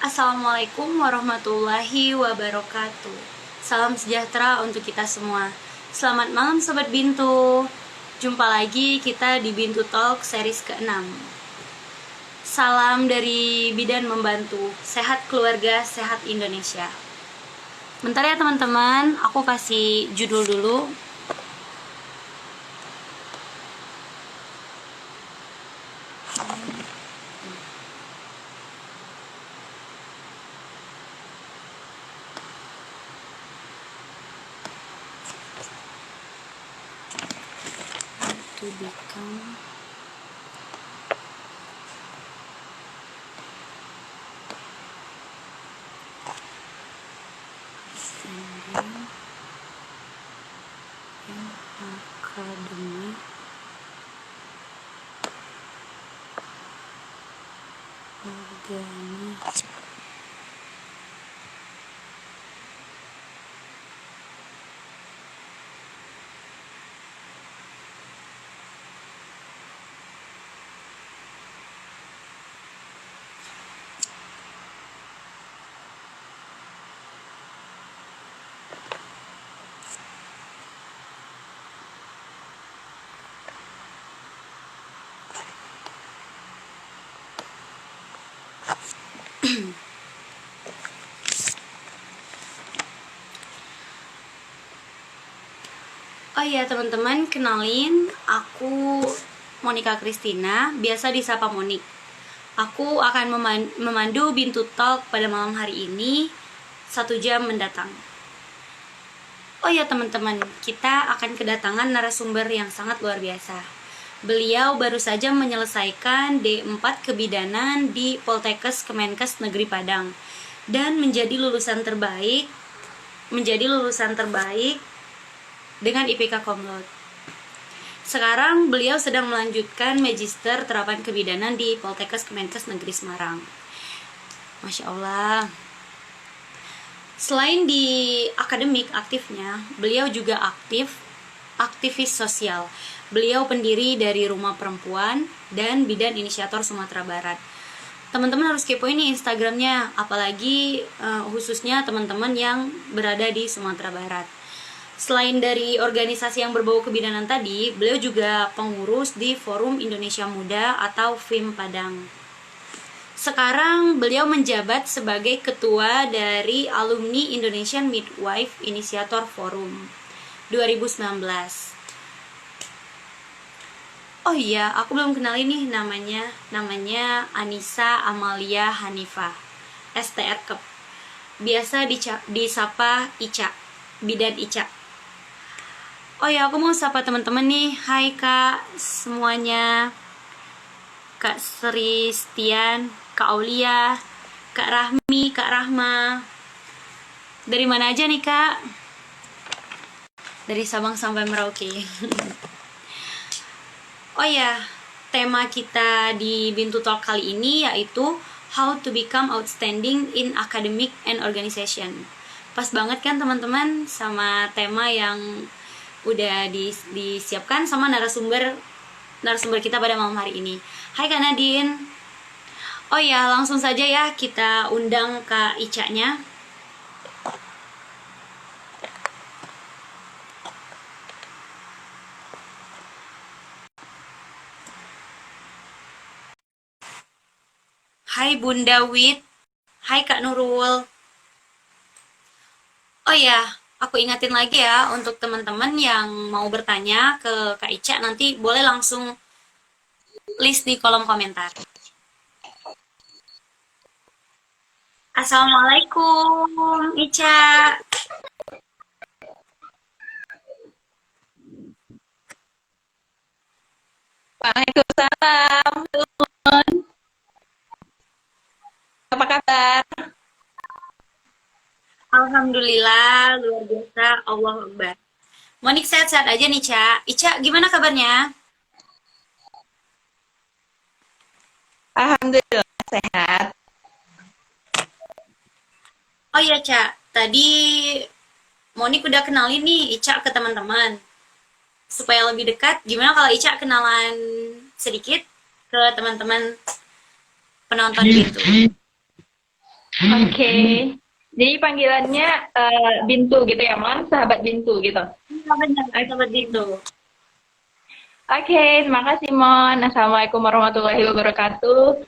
Assalamualaikum warahmatullahi wabarakatuh. Salam sejahtera untuk kita semua. Selamat malam Sobat Bintu. Jumpa lagi kita di Bintu Talk series ke-6. Salam dari Bidan Membantu. Sehat keluarga, sehat Indonesia. Bentar ya teman-teman, aku kasih judul dulu. To become outstanding in academic organization. Oh iya teman-teman, kenalin, aku Monica Christina, biasa disapa Monik. Aku akan memandu Bintu Talk pada malam hari ini, 1 jam mendatang. Oh iya teman-teman, kita akan kedatangan narasumber yang sangat luar biasa. Beliau baru saja menyelesaikan D4 Kebidanan di Poltekkes Kemenkes Negeri Padang dan menjadi lulusan terbaik dengan IPK Cum Laude. Sekarang beliau sedang melanjutkan Magister Terapan Kebidanan di Poltekkes Kemenkes Negeri Semarang. Masya Allah. Selain di akademik aktifnya, beliau juga aktivis sosial. Beliau pendiri dari Rumah Perempuan dan Bidan Inisiator Sumatera Barat. Teman-teman harus kepoin nih Instagramnya, apalagi khususnya teman-teman yang berada di Sumatera Barat. Selain dari organisasi yang berbau kebidanan tadi, beliau juga pengurus di Forum Indonesia Muda atau FIM Padang. Sekarang beliau menjabat sebagai ketua dari Alumni Indonesian Midwife Initiator Forum 2019. Oh iya, aku belum kenal ini namanya Anissa Amalia Hanifah, STR Kep. Biasa disapa Ica, Bidan Ica. Oh ya, aku mau sapa teman-teman nih. Hai Kak semuanya. Kak Sri Stian, Kak Aulia, Kak Rahmi, Kak Rahma. Dari mana aja nih Kak? Dari Sabang sampai Merauke. Oh ya, tema kita di Bintu Talk kali ini yaitu How to Become Outstanding in Academic and Organization. Pas banget kan teman-teman sama tema yang udah disiapkan sama narasumber kita pada malam hari ini. Hai Kak Nadine. Oh ya, langsung saja ya kita undang Kak Ica-nya. Hai Bunda Wit. Hai Kak Nurul. Oh ya, aku ingatin lagi ya untuk teman-teman yang mau bertanya ke Kak Ica, nanti boleh langsung list di kolom komentar. Assalamualaikum Ica. Waalaikumsalam, apa kabar? Alhamdulillah, luar biasa, Allah Akbar. Monik sehat-sehat aja nih, Ca. Ica, gimana kabarnya? Alhamdulillah sehat. Oh iya, Ca. Tadi Monik udah kenalin nih Ica ke teman-teman. Supaya lebih dekat, gimana kalau Ica kenalan sedikit ke teman-teman penonton gitu? Oke. Jadi panggilannya Bintu gitu ya, Mon? Sahabat Bintu gitu. Iya benar, seperti itu. Oke, terima kasih, Mon. Assalamualaikum warahmatullahi wabarakatuh.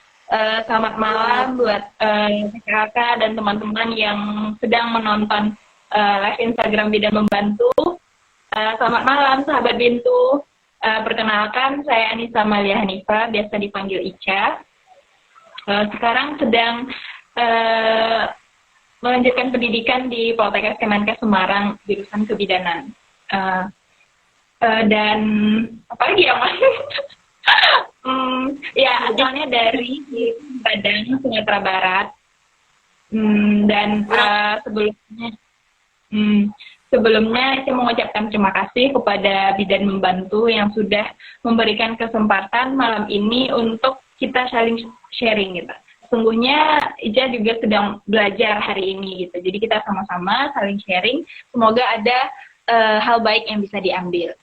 Selamat malam buat kakak dan teman-teman yang sedang menonton live Instagram Bidan Membantu. Selamat malam, sahabat Bintu. Perkenalkan, saya Anissa Malia Hanifa, biasa dipanggil Ica. Sekarang sedang melanjutkan pendidikan di Poltekkes Kemenkes Semarang, jurusan kebidanan. Dan apa lagi ya, Mas? Ya, asalnya dari Padang, Sumatera Barat. Dan sebelumnya saya mengucapkan terima kasih kepada Bidan Membantu yang sudah memberikan kesempatan malam ini untuk kita saling sharing gitu. Sesungguhnya Ica juga sedang belajar hari ini gitu. Jadi kita sama-sama saling sharing. Semoga ada hal baik yang bisa diambil.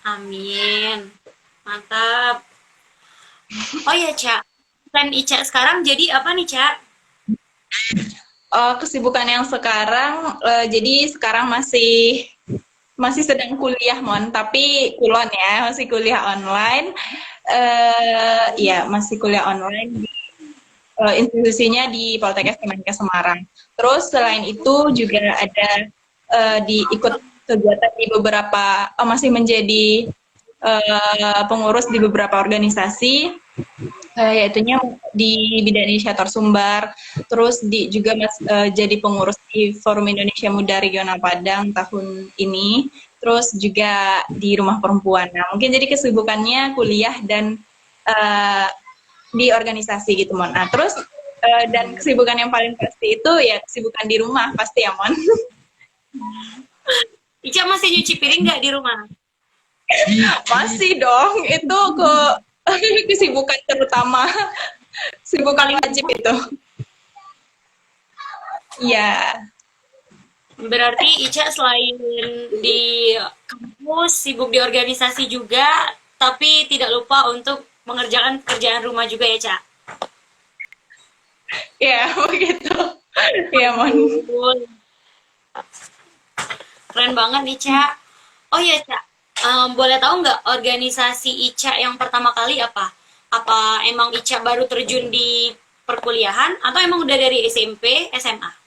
Amin. Mantap. Oh ya, Ca. Plan Ica sekarang jadi apa nih, Ca? Kesibukan yang sekarang, jadi sekarang masih sedang kuliah, Mon, tapi kulon ya, masih kuliah online. Ya, masih kuliah online di institusinya di Poltekkes Kemenkes Semarang. Terus selain itu juga ada ikut kegiatan di beberapa, masih menjadi pengurus di beberapa organisasi, yaitunya di Bidang Inisiator Sumbar, terus juga jadi pengurus di Forum Indonesia Muda Regional Padang tahun ini, terus juga di Rumah Perempuan. Nah, mungkin jadi kesibukannya kuliah dan di organisasi gitu, Mon. Nah, terus dan kesibukan yang paling pasti itu ya kesibukan di rumah pasti ya, Mon. Ica masih nyuci piring nggak di rumah? Masih dong, itu kesibukan terutama, kesibukan wajib itu. Iya. Berarti Ica selain di kampus, sibuk di organisasi juga, tapi tidak lupa untuk mengerjakan pekerjaan rumah juga ya, Ca? Ya, begitu. Ya, Mon. Keren banget nih, Ca. Oh iya, Ca. Boleh tahu nggak organisasi Ica yang pertama kali apa? Apa emang Ica baru terjun di perkuliahan atau emang udah dari SMP, SMA?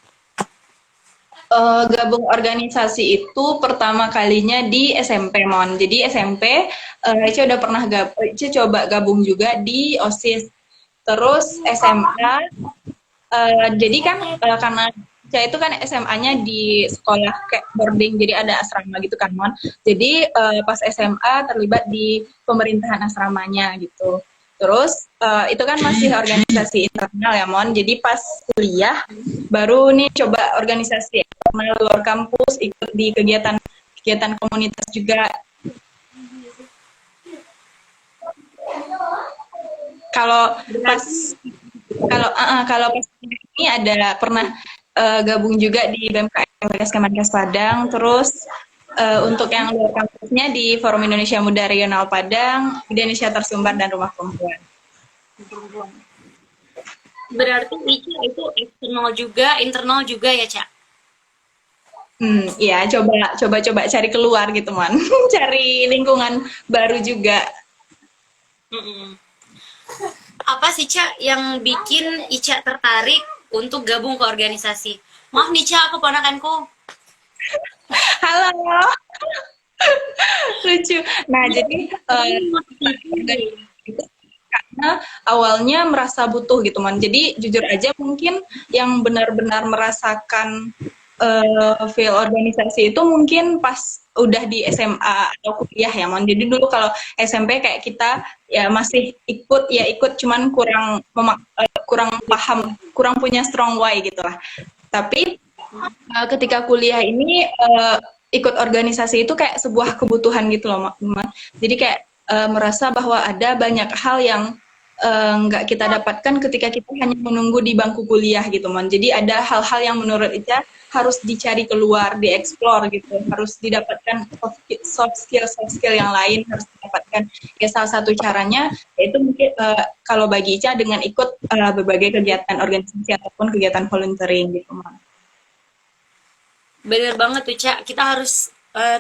Gabung organisasi itu pertama kalinya di SMP, Mon. Jadi SMP, Ica udah pernah Ica coba gabung juga di OSIS. Terus SMA, jadi kan karena Ica itu kan SMA-nya di sekolah kayak boarding, jadi ada asrama gitu kan, Mon. Jadi pas SMA terlibat di pemerintahan asramanya gitu. Terus itu kan masih organisasi internal ya, Mon. Jadi pas kuliah baru nih coba organisasi eksternal luar kampus, ikut di kegiatan komunitas juga. Kalau pas ini ada pernah gabung juga di BMKM Kemenkes Padang, terus untuk yang luar kampusnya di Forum Indonesia Muda Regional Padang, Bidang Inisiator Sumbar dan Rumah Perempuan. Berarti Ica itu eksternal juga, internal juga ya, Ca? Iya, coba cari keluar gitu, Man. Cari lingkungan baru juga. Apa sih, Ca, yang bikin Ica tertarik untuk gabung ke organisasi? Maaf nih, Ca, aku ponakanku. Halo. Lucu. Nah, jadi karena awalnya merasa butuh gitu, Man. Jadi jujur aja mungkin yang benar-benar merasakan feel organisasi itu mungkin pas udah di SMA atau kuliah ya, Mon. Jadi dulu kalau SMP kayak kita ya masih ikut cuman kurang paham, kurang punya strong why gitu lah. Tapi ketika kuliah ini ikut organisasi itu kayak sebuah kebutuhan gitu loh, Mon. Jadi kayak merasa bahwa ada banyak hal yang nggak kita dapatkan ketika kita hanya menunggu di bangku kuliah gitu Mon. Jadi ada hal-hal yang menurut Ica harus dicari keluar, dieksplor gitu, harus didapatkan soft skill yang lain harus didapatkan. Ya salah satu caranya yaitu mungkin kalau bagi Ica dengan ikut berbagai kegiatan organisasi ataupun kegiatan volunteering gitu Mon. Bener banget tuh, Cak. Kita harus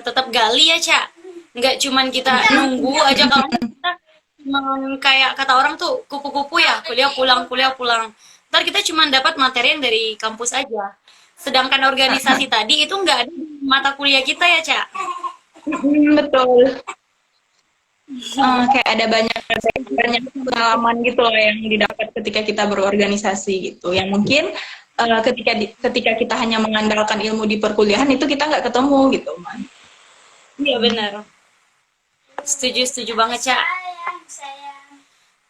tetap gali ya, Cak. Nggak cuman kita nunggu aja, kalau nggak kita kayak kata orang tuh kupu-kupu ya, kuliah pulang. Ntar kita cuma dapat materi yang dari kampus aja. Sedangkan organisasi tadi itu nggak ada di mata kuliah kita ya, Cak. Betul. Kayak ada banyak pengalaman gitu loh yang didapat ketika kita berorganisasi gitu. Yang mungkin ketika kita hanya mengandalkan ilmu di perkuliahan itu kita nggak ketemu gitu, Man. Iya benar. Setuju banget, Cak.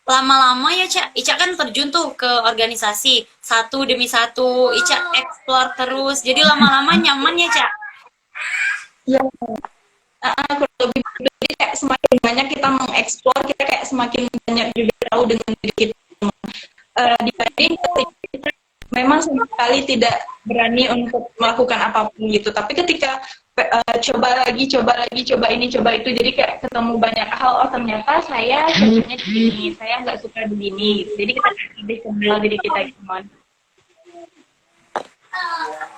Lama-lama ya, Cak, Ica kan terjun tuh ke organisasi satu demi satu, Ica explore terus, jadi lama-lama nyaman ya, Cak. Iya. Kurang lebih jadi kayak semakin banyak kita mengeksplor, kita kayak semakin banyak juga tahu dengan diri kita. Dibanding kita memang sama sekali tidak berani untuk melakukan apapun gitu. Tapi ketika coba ini, coba itu, jadi kayak ketemu banyak hal. Oh ternyata saya sukanya di sini, saya nggak suka begini. Gitu. Jadi kita lebih kenal diri kita gitu, Mon.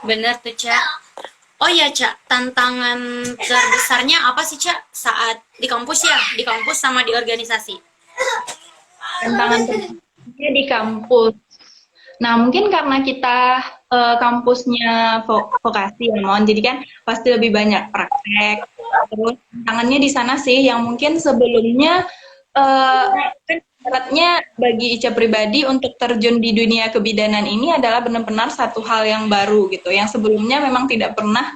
Bener tuh, Cak. Oh ya, Cak, tantangan terbesarnya apa sih, Cak, saat di kampus ya? Di kampus sama di organisasi? Tantangan terbesarnya di kampus. Nah, mungkin karena kita kampusnya vokasi ya, Mon. Jadi kan pasti lebih banyak praktek. Terus tantangannya di sana sih yang mungkin sebelumnya kan syaratnya bagi Ica pribadi untuk terjun di dunia kebidanan ini adalah benar-benar satu hal yang baru gitu. Yang sebelumnya memang tidak pernah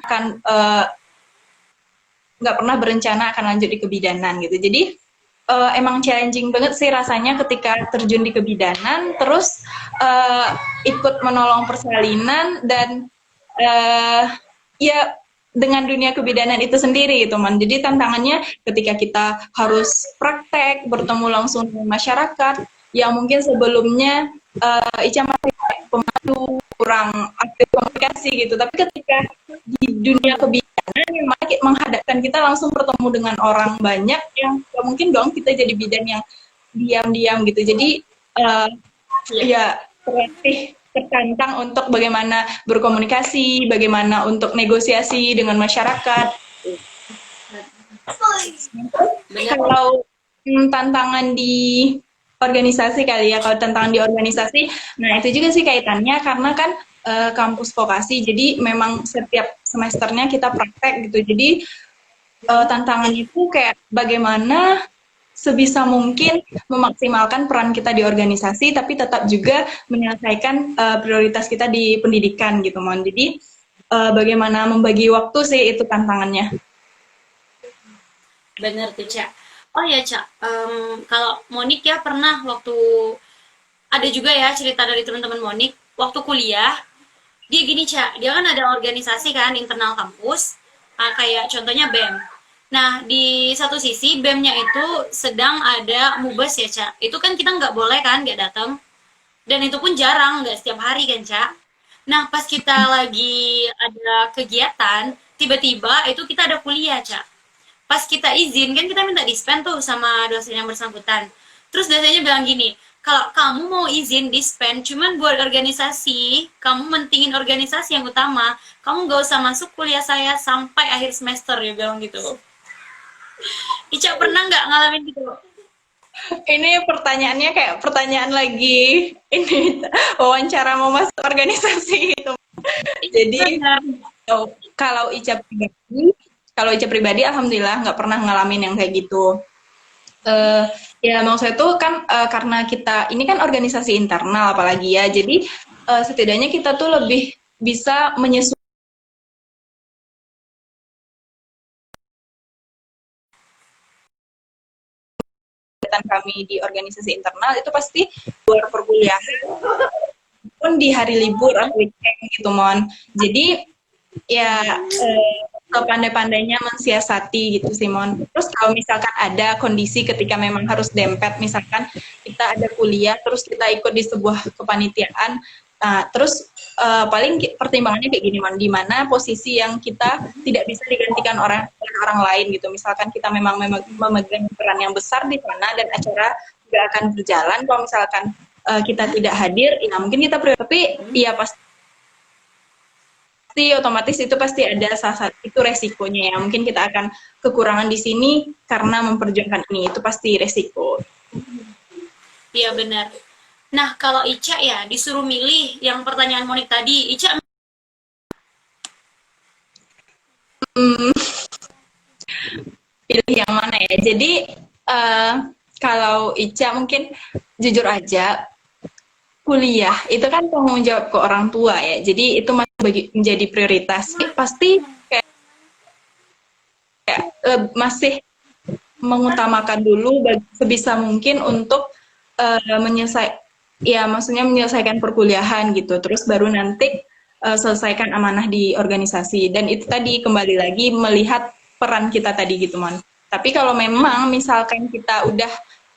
nggak pernah berencana akan lanjut di kebidanan gitu. Jadi emang challenging banget sih rasanya ketika terjun di kebidanan, terus ikut menolong persalinan dan ya dengan dunia kebidanan itu sendiri gitu, Man. Jadi tantangannya ketika kita harus praktek, bertemu langsung dengan masyarakat yang mungkin sebelumnya Ica masih pemalu, kurang aktif komunikasi gitu. Tapi ketika di dunia kebidanan yang menghadapkan kita langsung bertemu dengan orang banyak yang gak mungkin dong kita jadi bidan yang diam-diam gitu. Jadi ya terlatih, tertantang untuk bagaimana berkomunikasi, bagaimana untuk negosiasi dengan masyarakat. Kalau tantangan di organisasi kali ya, kalau tantangan di organisasi, nah itu juga sih kaitannya karena kan kampus vokasi, jadi memang setiap semesternya kita praktek gitu. Jadi tantangan itu kayak bagaimana sebisa mungkin memaksimalkan peran kita di organisasi, tapi tetap juga menyelesaikan prioritas kita di pendidikan gitu, Mon. Jadi bagaimana membagi waktu sih itu tantangannya. Bener tuh, Cak. Oh ya, Cak, kalau Monik ya pernah waktu, ada juga ya cerita dari teman-teman Monik, waktu kuliah, dia gini, Cak, dia kan ada organisasi kan, internal kampus, kayak contohnya BEM. Nah, di satu sisi BEM-nya itu sedang ada mubes ya, Cak. Itu kan kita nggak boleh kan, nggak datang. Dan itu pun jarang, nggak setiap hari kan, Cak. Nah, pas kita lagi ada kegiatan, tiba-tiba itu kita ada kuliah, Cak. Pas kita izin, kan kita minta dispen tuh sama dosen yang bersangkutan. Terus dosennya bilang gini, kalau kamu mau izin dispen cuman buat organisasi, kamu mentingin organisasi yang utama, kamu gak usah masuk kuliah saya sampai akhir semester, dia bilang gitu. Ica pernah nggak ngalamin gitu? Ini pertanyaannya kayak pertanyaan lagi ini wawancara mau masuk organisasi gitu. Jadi kalau Ica pribadi alhamdulillah nggak pernah ngalamin yang kayak gitu. Ya maksud itu kan karena kita ini kan organisasi internal apalagi ya, jadi setidaknya kita tuh lebih bisa menyesuaikan kami di organisasi internal itu pasti luar perkuliahan pun di hari libur atau weekend gitu, Mon. Jadi ya sepandai-pandainya mensiasati gitu Simon. Terus kalau misalkan ada kondisi ketika memang harus dempet, misalkan kita ada kuliah, terus kita ikut di sebuah kepanitiaan, nah, terus paling pertimbangannya kayak gini Mon, di mana posisi yang kita tidak bisa digantikan oleh orang lain gitu. Misalkan kita memang memegang peran yang besar di sana dan acara nggak akan berjalan, kalau misalkan kita tidak hadir, ya mungkin kita tapi ya pasti otomatis itu pasti ada salah satu itu resikonya ya. Mungkin kita akan kekurangan di sini karena memperjuangkan ini, itu pasti resiko. Iya benar. Nah, kalau Ica ya disuruh milih yang pertanyaan Monik tadi, Ica Pilih yang mana ya? Jadi kalau Ica mungkin jujur aja, kuliah itu kan tanggung jawab ke orang tua ya. Jadi itu masih menjadi prioritas. Pasti kayak masih mengutamakan dulu sebisa mungkin untuk maksudnya menyelesaikan perkuliahan gitu. Terus baru nanti selesaikan amanah di organisasi. Dan itu tadi kembali lagi melihat peran kita tadi gitu, Mon. Tapi kalau memang misalkan kita udah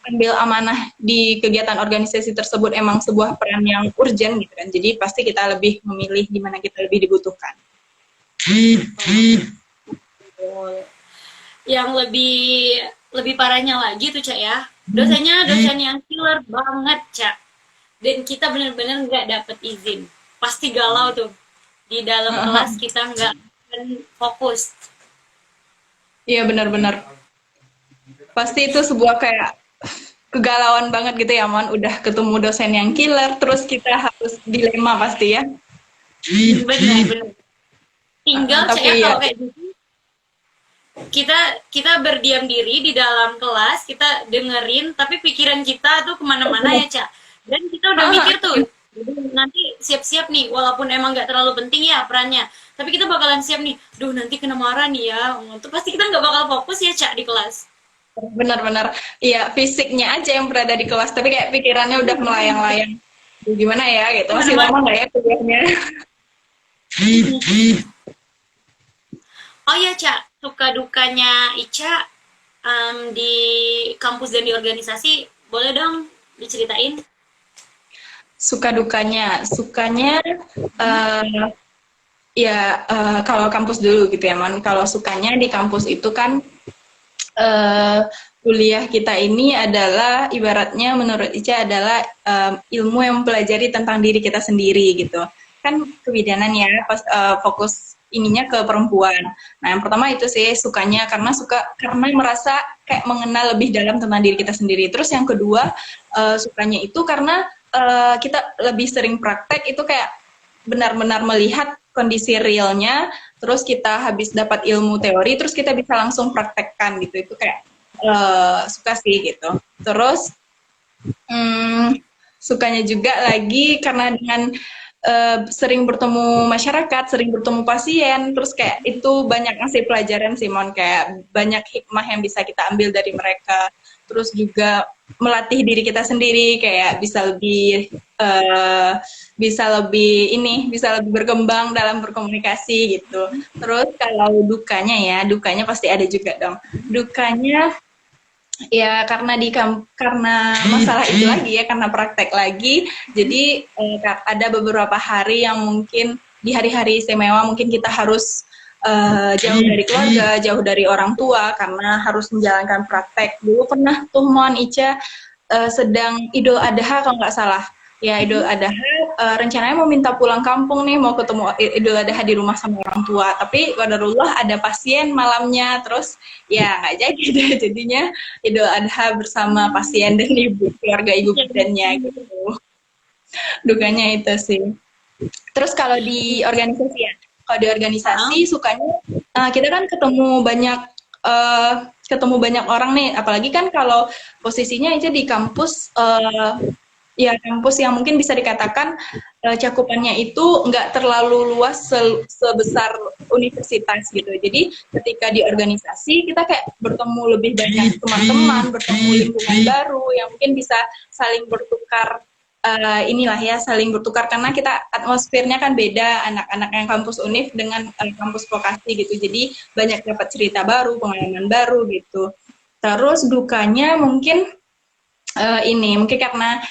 ambil amanah di kegiatan organisasi tersebut emang sebuah peran yang urgent gitu kan. Jadi pasti kita lebih memilih di mana kita lebih dibutuhkan. yang lebih parahnya lagi tuh Cak ya, dosennya dosen yang killer banget Cak, dan kita bener-bener nggak dapet izin, pasti galau tuh di dalam kelas, kita nggak fokus. Iya benar-benar. Pasti itu sebuah kayak kegalauan banget gitu ya Mon, udah ketemu dosen yang killer, terus kita harus dilema pasti ya. Benar. Tinggal tapi saya ya, kalau kayak gitu, kita berdiam diri di dalam kelas, kita dengerin, tapi pikiran kita tuh kemana-mana ya Cak. Dan kita udah mikir tuh, nanti siap-siap nih, walaupun emang nggak terlalu penting ya perannya, tapi kita bakalan siap nih, duh nanti kena marah nih ya, itu pasti kita nggak bakal fokus ya Cak di kelas. benar-benar. Iya, fisiknya aja yang berada di kelas, tapi kayak pikirannya udah melayang-layang. Gimana ya gitu, masih lama nggak ya kuliahnya? Oh ya Cak, suka dukanya Ica di kampus dan di organisasi, boleh dong diceritain? Sukanya kalau kampus dulu gitu ya Man. Kalau sukanya di kampus itu kan kuliah kita ini adalah ibaratnya menurut Ica adalah ilmu yang mempelajari tentang diri kita sendiri gitu. Kan kebidanan ya fokus ininya ke perempuan. Nah, yang pertama itu sih sukanya karena merasa kayak mengenal lebih dalam tentang diri kita sendiri. Terus yang kedua sukanya itu karena kita lebih sering praktek, itu kayak benar-benar melihat kondisi realnya, terus kita habis dapat ilmu teori, terus kita bisa langsung praktekkan gitu. Itu kayak suka sih gitu. Terus sukanya juga lagi karena dengan sering bertemu masyarakat, sering bertemu pasien, terus kayak itu banyak ngasih pelajaran Simon, kayak banyak hikmah yang bisa kita ambil dari mereka. Terus juga melatih diri kita sendiri, kayak bisa lebih berkembang dalam berkomunikasi gitu. Terus kalau dukanya pasti ada juga dong. Dukanya ya karena masalah itu lagi ya, karena praktek lagi, jadi ada beberapa hari yang mungkin di hari-hari istimewa mungkin kita harus jauh dari keluarga, jauh dari orang tua karena harus menjalankan praktek. Dulu pernah tuh Mon Ica sedang Idul Adha kalau nggak salah. Ya Idul Adha rencananya mau minta pulang kampung nih, mau ketemu Idul Adha di rumah sama orang tua. Tapi qadarullah ada pasien malamnya, terus ya nggak jadi deh jadinya Idul Adha bersama pasien dan keluarga ibu bidannya gitu. Dukanya itu sih. Terus kalau di organisasi ya, sukanya kita kan ketemu banyak orang nih, apalagi kan kalau posisinya aja di kampus ya kampus yang mungkin bisa dikatakan cakupannya itu nggak terlalu luas sebesar universitas gitu. Jadi ketika di organisasi kita kayak bertemu lebih banyak teman-teman, bertemu lingkungan baru yang mungkin bisa saling bertukar inilah ya saling bertukar karena kita atmosfernya kan beda anak-anak yang kampus univ dengan kampus vokasi gitu. Jadi banyak dapat cerita baru, pengalaman baru gitu. Terus dukanya mungkin ini mungkin karena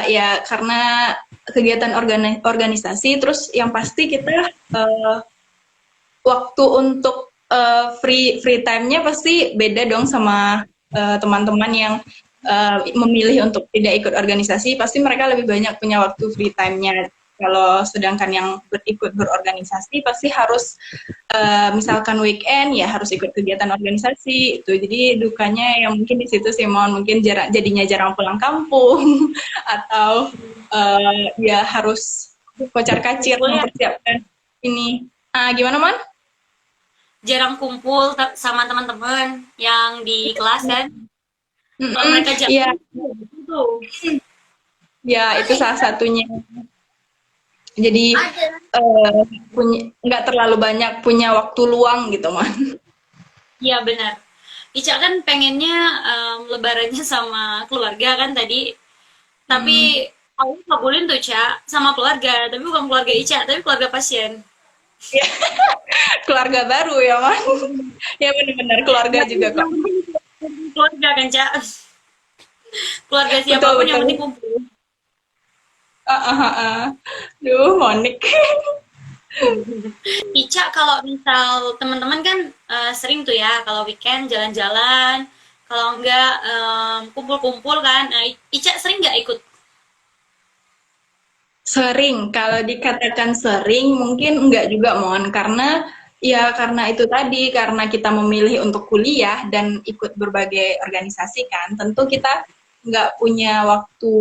ya karena kegiatan organisasi terus yang pasti kita waktu untuk free time-nya pasti beda dong sama teman-teman yang memilih untuk tidak ikut organisasi, pasti mereka lebih banyak punya waktu free time-nya. Kalau sedangkan yang ikut berorganisasi pasti harus misalkan weekend ya harus ikut kegiatan organisasi itu. Jadi dukanya yang mungkin di situ sih mungkin jadinya jarang pulang kampung atau ya harus kocar-kacir mempersiapkan ini. Gimana Man? Jarang kumpul sama teman-teman yang di kelas kan. Kalau mereka Iya. itu. Ya, itu salah satunya. Jadi nggak terlalu banyak punya waktu luang gitu, Man. Iya benar. Ica kan pengennya lebarannya sama keluarga kan tadi. Tapi aku kabulin tuh, Ca, sama keluarga. Tapi bukan keluarga Ica, tapi keluarga pasien. Keluarga baru ya, Man. Ya benar-benar keluarga juga kok. Keluarga kan, Ca. Keluarga Betul, siapapun yang betul. penting kumpul. Duh, Monik. Ica kalau misal teman-teman kan sering tuh ya kalau weekend jalan-jalan, kalau enggak kumpul-kumpul kan. Nah, Ica sering nggak ikut? Sering, kalau dikatakan sering mungkin enggak juga, Mon. Karena ya karena itu tadi, karena kita memilih untuk kuliah dan ikut berbagai organisasi kan, tentu kita nggak punya waktu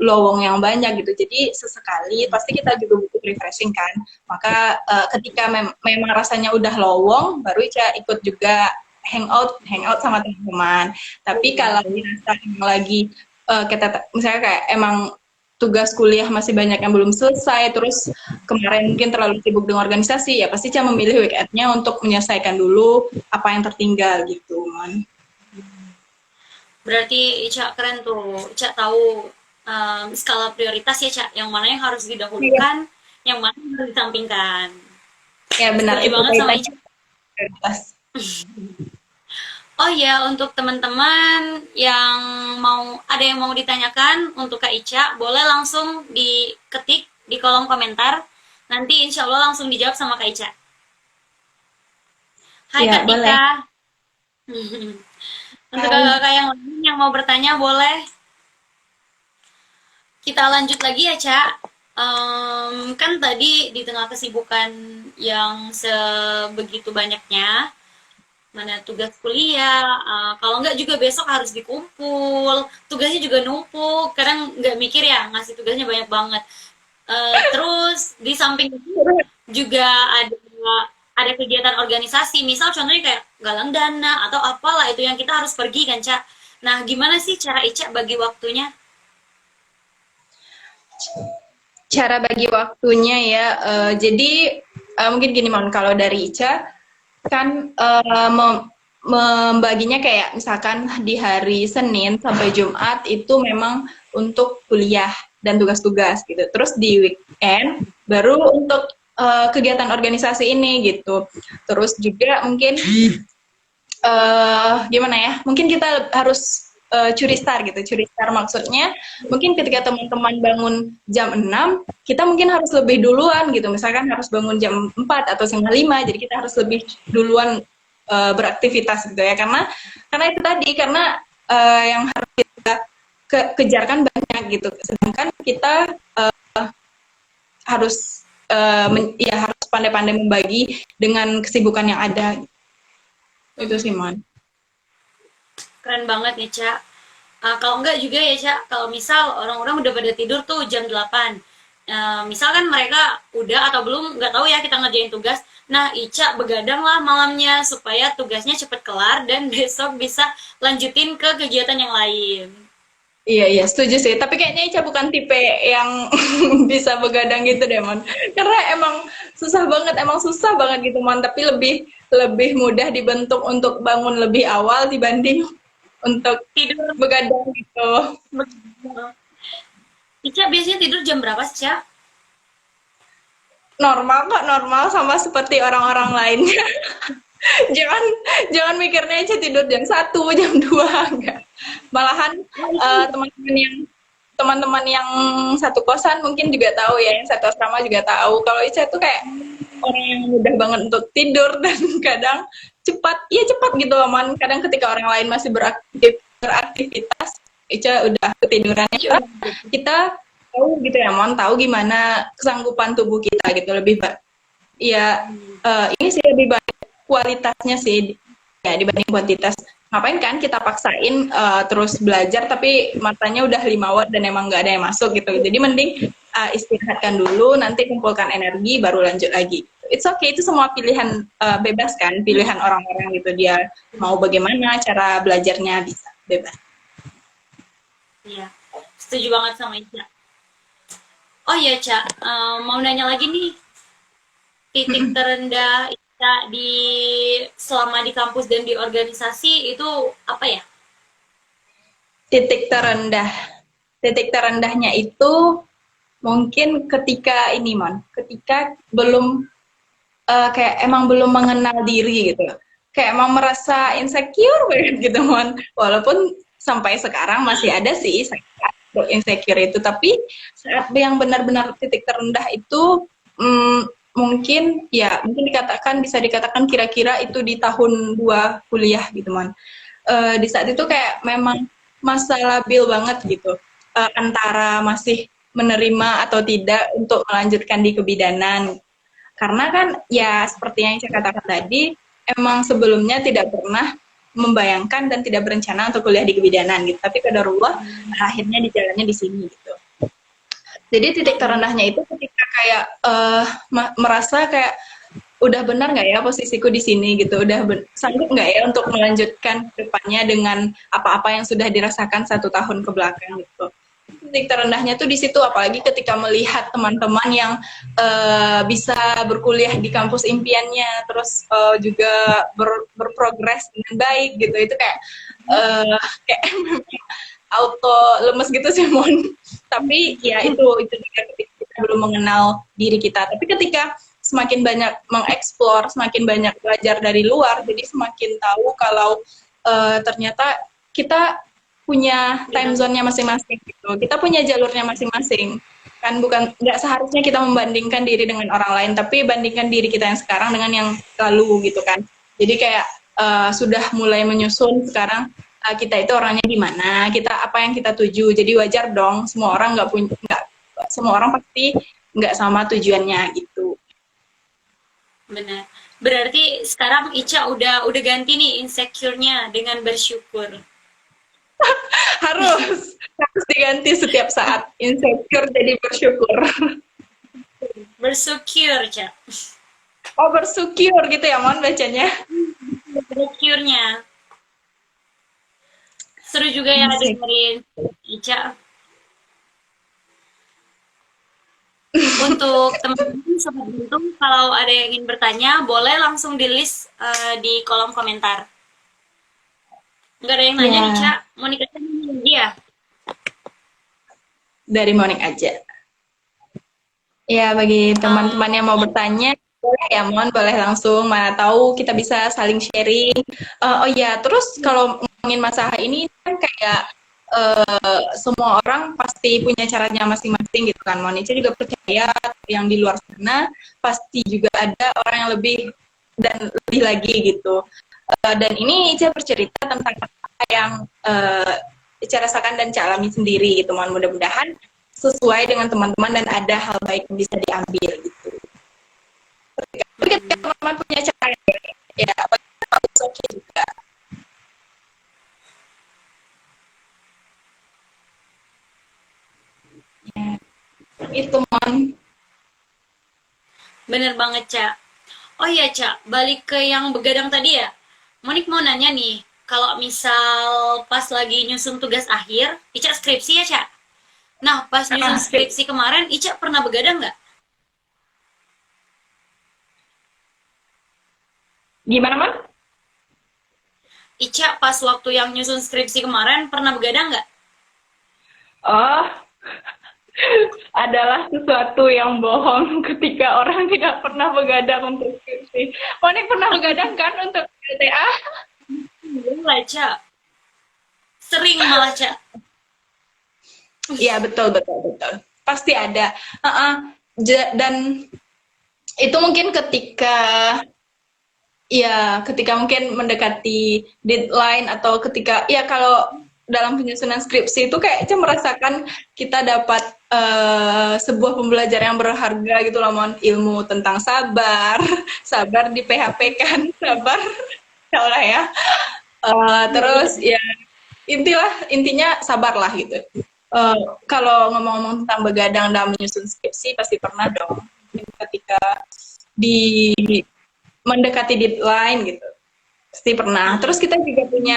lowong yang banyak gitu. Jadi sesekali pasti kita juga butuh refreshing kan. Maka ketika memang rasanya udah lowong, baru Ica ikut juga hangout sama teman-teman. Tapi kalau dirasa emang lagi kita misalnya kayak emang tugas kuliah masih banyak yang belum selesai, terus kemarin mungkin terlalu sibuk dengan organisasi, ya pasti Ica memilih weekendnya untuk menyelesaikan dulu apa yang tertinggal gitu, Man. Berarti Ica keren tuh. Ica tahu skala prioritas ya, Ca. Yang mana yang harus Iya. didahulukan, yang mana yang harus ditampingkan. Ya benar, Setuju itu banget sama kaitannya Ica. prioritas. Oh ya, untuk teman-teman yang ada yang mau ditanyakan untuk Kak Ica, boleh langsung diketik di kolom komentar. Nanti insya Allah langsung dijawab sama Kak Ica. Hai Ya, Kak boleh. Tika. Untuk Hai. kakak yang lain yang mau bertanya boleh. Kita lanjut lagi ya, Cak. Kan tadi di tengah kesibukan yang sebegitu banyaknya, mana tugas kuliah, kalau nggak juga besok harus dikumpul, tugasnya juga numpuk, kadang nggak mikir ya, ngasih tugasnya banyak banget. Terus di samping itu juga ada kegiatan organisasi, misal contohnya kayak galang dana atau apalah itu yang kita harus pergi kan, Cak. Nah, gimana sih cara Ica bagi waktunya? Cara bagi waktunya ya, jadi mungkin gini, Mon, kalau dari Ica, kan membaginya kayak misalkan di hari Senin sampai Jumat itu memang untuk kuliah dan tugas-tugas gitu. Terus di weekend baru untuk kegiatan organisasi ini gitu. Terus juga mungkin gimana ya? Mungkin kita harus curi star gitu. Curi star maksudnya mungkin ketika teman-teman bangun jam 6, kita mungkin harus lebih duluan gitu. Misalkan harus bangun jam 4 atau setengah 5, jadi kita harus lebih duluan beraktivitas gitu ya. Karena itu tadi, karena yang harus kita kejarkan banyak gitu. Sedangkan kita harus ya harus pandai-pandai membagi dengan kesibukan yang ada. Itu sih, Mon. Keren banget nih, Cak. Kalau enggak juga ya, Cak, kalau misal orang-orang udah pada tidur tuh jam 8. Misalkan mereka udah atau belum, nggak tahu ya kita ngerjain tugas. Nah, Ica begadang lah malamnya supaya tugasnya cepet kelar dan besok bisa lanjutin ke kegiatan yang lain. Iya, iya, setuju sih. Tapi kayaknya Ica bukan tipe yang bisa begadang gitu deh, Mon. Karena emang susah banget gitu, Mon. Tapi lebih lebih mudah dibentuk untuk bangun lebih awal dibanding untuk Tidur. begadang gitu. Ica biasanya tidur jam berapa sih, Ca? Normal kok, normal sama seperti orang-orang lainnya. Jangan jangan mikirnya aja tidur jam 1 jam 2 enggak. Malahan Oh, itu. teman-teman yang satu kosan mungkin juga tahu ya, yang satu asrama juga tahu kalau Ica tuh kayak orang yang mudah banget untuk tidur dan kadang cepat, iya cepat gitu loh man. Kadang ketika orang lain masih beraktivitas, Ica udah ketidurannya. Ica udah Kita tahu gitu ya mon, tahu gimana kesanggupan tubuh kita gitu lebih ya ini sih lebih baik kualitasnya sih ya dibanding kuantitas. Ngapain kan kita paksain terus belajar tapi matanya udah 5 watt dan emang nggak ada yang masuk gitu. Jadi mending istirahatkan dulu, nanti kumpulkan energi baru lanjut lagi. It's okay, itu semua pilihan bebas kan, pilihan orang-orang gitu, dia mau bagaimana cara belajarnya bisa bebas. Iya, setuju banget sama Ica. Oh iya, Ca, mau nanya lagi nih, titik terendah Ica selama di kampus dan di organisasi itu apa ya? Titik terendah, titik terendahnya itu mungkin ketika ini mon, ketika belum kayak emang belum mengenal diri gitu, kayak emang merasa insecure banget gitu mon, walaupun sampai sekarang masih ada sih saat insecure itu, tapi saat yang benar-benar titik terendah itu mungkin ya mungkin bisa dikatakan kira-kira itu di tahun 2 kuliah gitu mon. Di saat itu kayak memang masa labil banget gitu, antara masih menerima atau tidak untuk melanjutkan di kebidanan. Karena kan ya seperti yang saya katakan tadi, emang sebelumnya tidak pernah membayangkan dan tidak berencana untuk kuliah di kebidanan gitu. Tapi qadarullah akhirnya di jalannya di sini gitu. Jadi titik terendahnya itu ketika kayak merasa kayak udah benar nggak ya posisiku di sini gitu, udah sanggup nggak ya untuk melanjutkan depannya dengan apa-apa yang sudah dirasakan 1 tahun ke belakang gitu. Titik terendahnya tuh di situ, apalagi ketika melihat teman-teman yang bisa berkuliah di kampus impiannya, terus juga berprogres dengan baik gitu, itu kayak kayak auto lemes gitu sih mon. Tapi ya itu juga ketika kita belum mengenal diri kita, tapi ketika semakin banyak mengeksplor, semakin banyak belajar dari luar, jadi semakin tahu kalau ternyata kita punya time zone-nya masing-masing gitu. Kita punya jalurnya masing-masing. Kan bukan nggak seharusnya kita membandingkan diri dengan orang lain, tapi bandingkan diri kita yang sekarang dengan yang lalu gitu kan. Jadi kayak sudah mulai menyusun sekarang kita itu orangnya gimana, kita apa yang kita tuju. Jadi wajar dong, semua orang nggak semua orang pasti nggak sama tujuannya gitu. Benar. Berarti sekarang Ica udah ganti nih insecure-nya dengan bersyukur. Harus diganti setiap saat, insecure jadi bersyukur. Bersyukur, Ca. Oh bersyukur gitu ya mon bacanya. Bersyukurnya. Seru juga ya dengerin Ica. Untuk teman-teman Sobat Buntung, kalau ada yang ingin bertanya, boleh langsung di list di kolom komentar. Nggak ada yang nanya nih, Ca. Ya, Mau nikah dia? dari Monik aja. Ya, bagi teman-teman yang mau Um, bertanya, boleh ya, Mon, boleh langsung. Mana tahu kita bisa saling sharing. Oh ya, terus kalau ngomongin masalah ini kan kayak semua orang pasti punya caranya masing-masing gitu kan, Mon. Ica juga percaya yang di luar sana pasti juga ada orang yang lebih dan lebih lagi gitu. Dan ini Ica bercerita tentang apa yang Ica rasakan dan Ica alami sendiri gitu, Mon. Mudah-mudahan sesuai dengan teman-teman dan ada hal baik yang bisa diambil gitu. Tapi ketika teman-teman punya cara ya it's okay juga. Ya, itu mon. bener banget, Ca. Oh iya, Ca. Balik ke yang begadang tadi ya. Monik mau nanya nih, kalau misal pas lagi nyusun tugas akhir, Ica skripsi ya, Ca? Nah, pas nyusun Sip. skripsi kemarin, Ica pernah begadang nggak? Gimana man? Ica pas waktu yang nyusun skripsi kemarin, pernah begadang nggak? Oh adalah sesuatu yang bohong ketika orang tidak pernah begadang untuk skripsi. Monik pernah begadang kan untuk LTA? Lah, Ca. Sering malah, Ca. Iya, betul, betul, betul. Pasti ada. Dan itu mungkin ketika mungkin mendekati deadline atau ketika ya kalau dalam penyusunan skripsi itu kayak merasakan kita dapat sebuah pembelajaran yang berharga gitu loh, Mon. Ilmu tentang sabar, sabar di PHP kan, sabar, ya Allah ya. Terus ya intinya sabarlah gitu. Kalau ngomong-ngomong tentang begadang dalam menyusun skripsi pasti pernah dong ketika di mendekati deadline gitu pasti pernah. Terus kita juga punya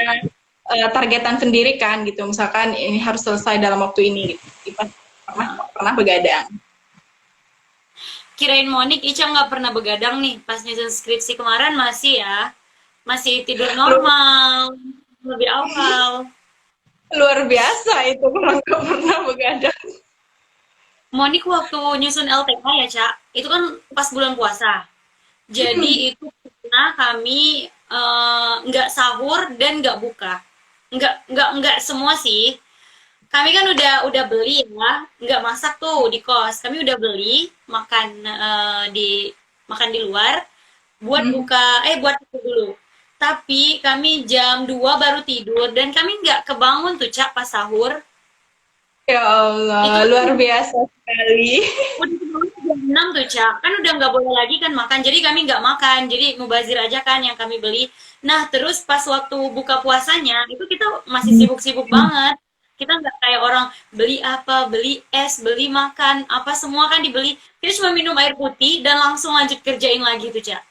targetan sendiri kan gitu, misalkan ini harus selesai dalam waktu ini gitu. Pernah begadang. Kirain Monik, Ica nggak pernah begadang nih pas nyusun skripsi kemarin masih tidur normal lebih awal. Luar biasa itu kalau nggak pernah begadang. Monik waktu nyusun LTK ya, Cak, itu kan pas bulan puasa. Jadi itu pernah kami nggak sahur dan nggak buka. Nggak semua sih. Kami kan udah beli ya, nggak masak tuh di kos. Kami udah beli makan di luar buat buat itu dulu. Tapi kami jam 2 baru tidur dan kami nggak kebangun tuh, Cak, pas sahur. Ya Allah, Itu luar biasa sekali. udah jam 6 tuh, Cak. Kan udah nggak boleh lagi kan makan. Jadi kami nggak makan. Jadi mubazir aja kan yang kami beli. Nah, terus pas waktu buka puasanya, itu kita masih sibuk-sibuk banget. Kita nggak kayak orang beli apa, beli es, beli makan, apa semua kan dibeli. Kita cuma minum air putih dan langsung lanjut kerjain lagi tuh, Cak.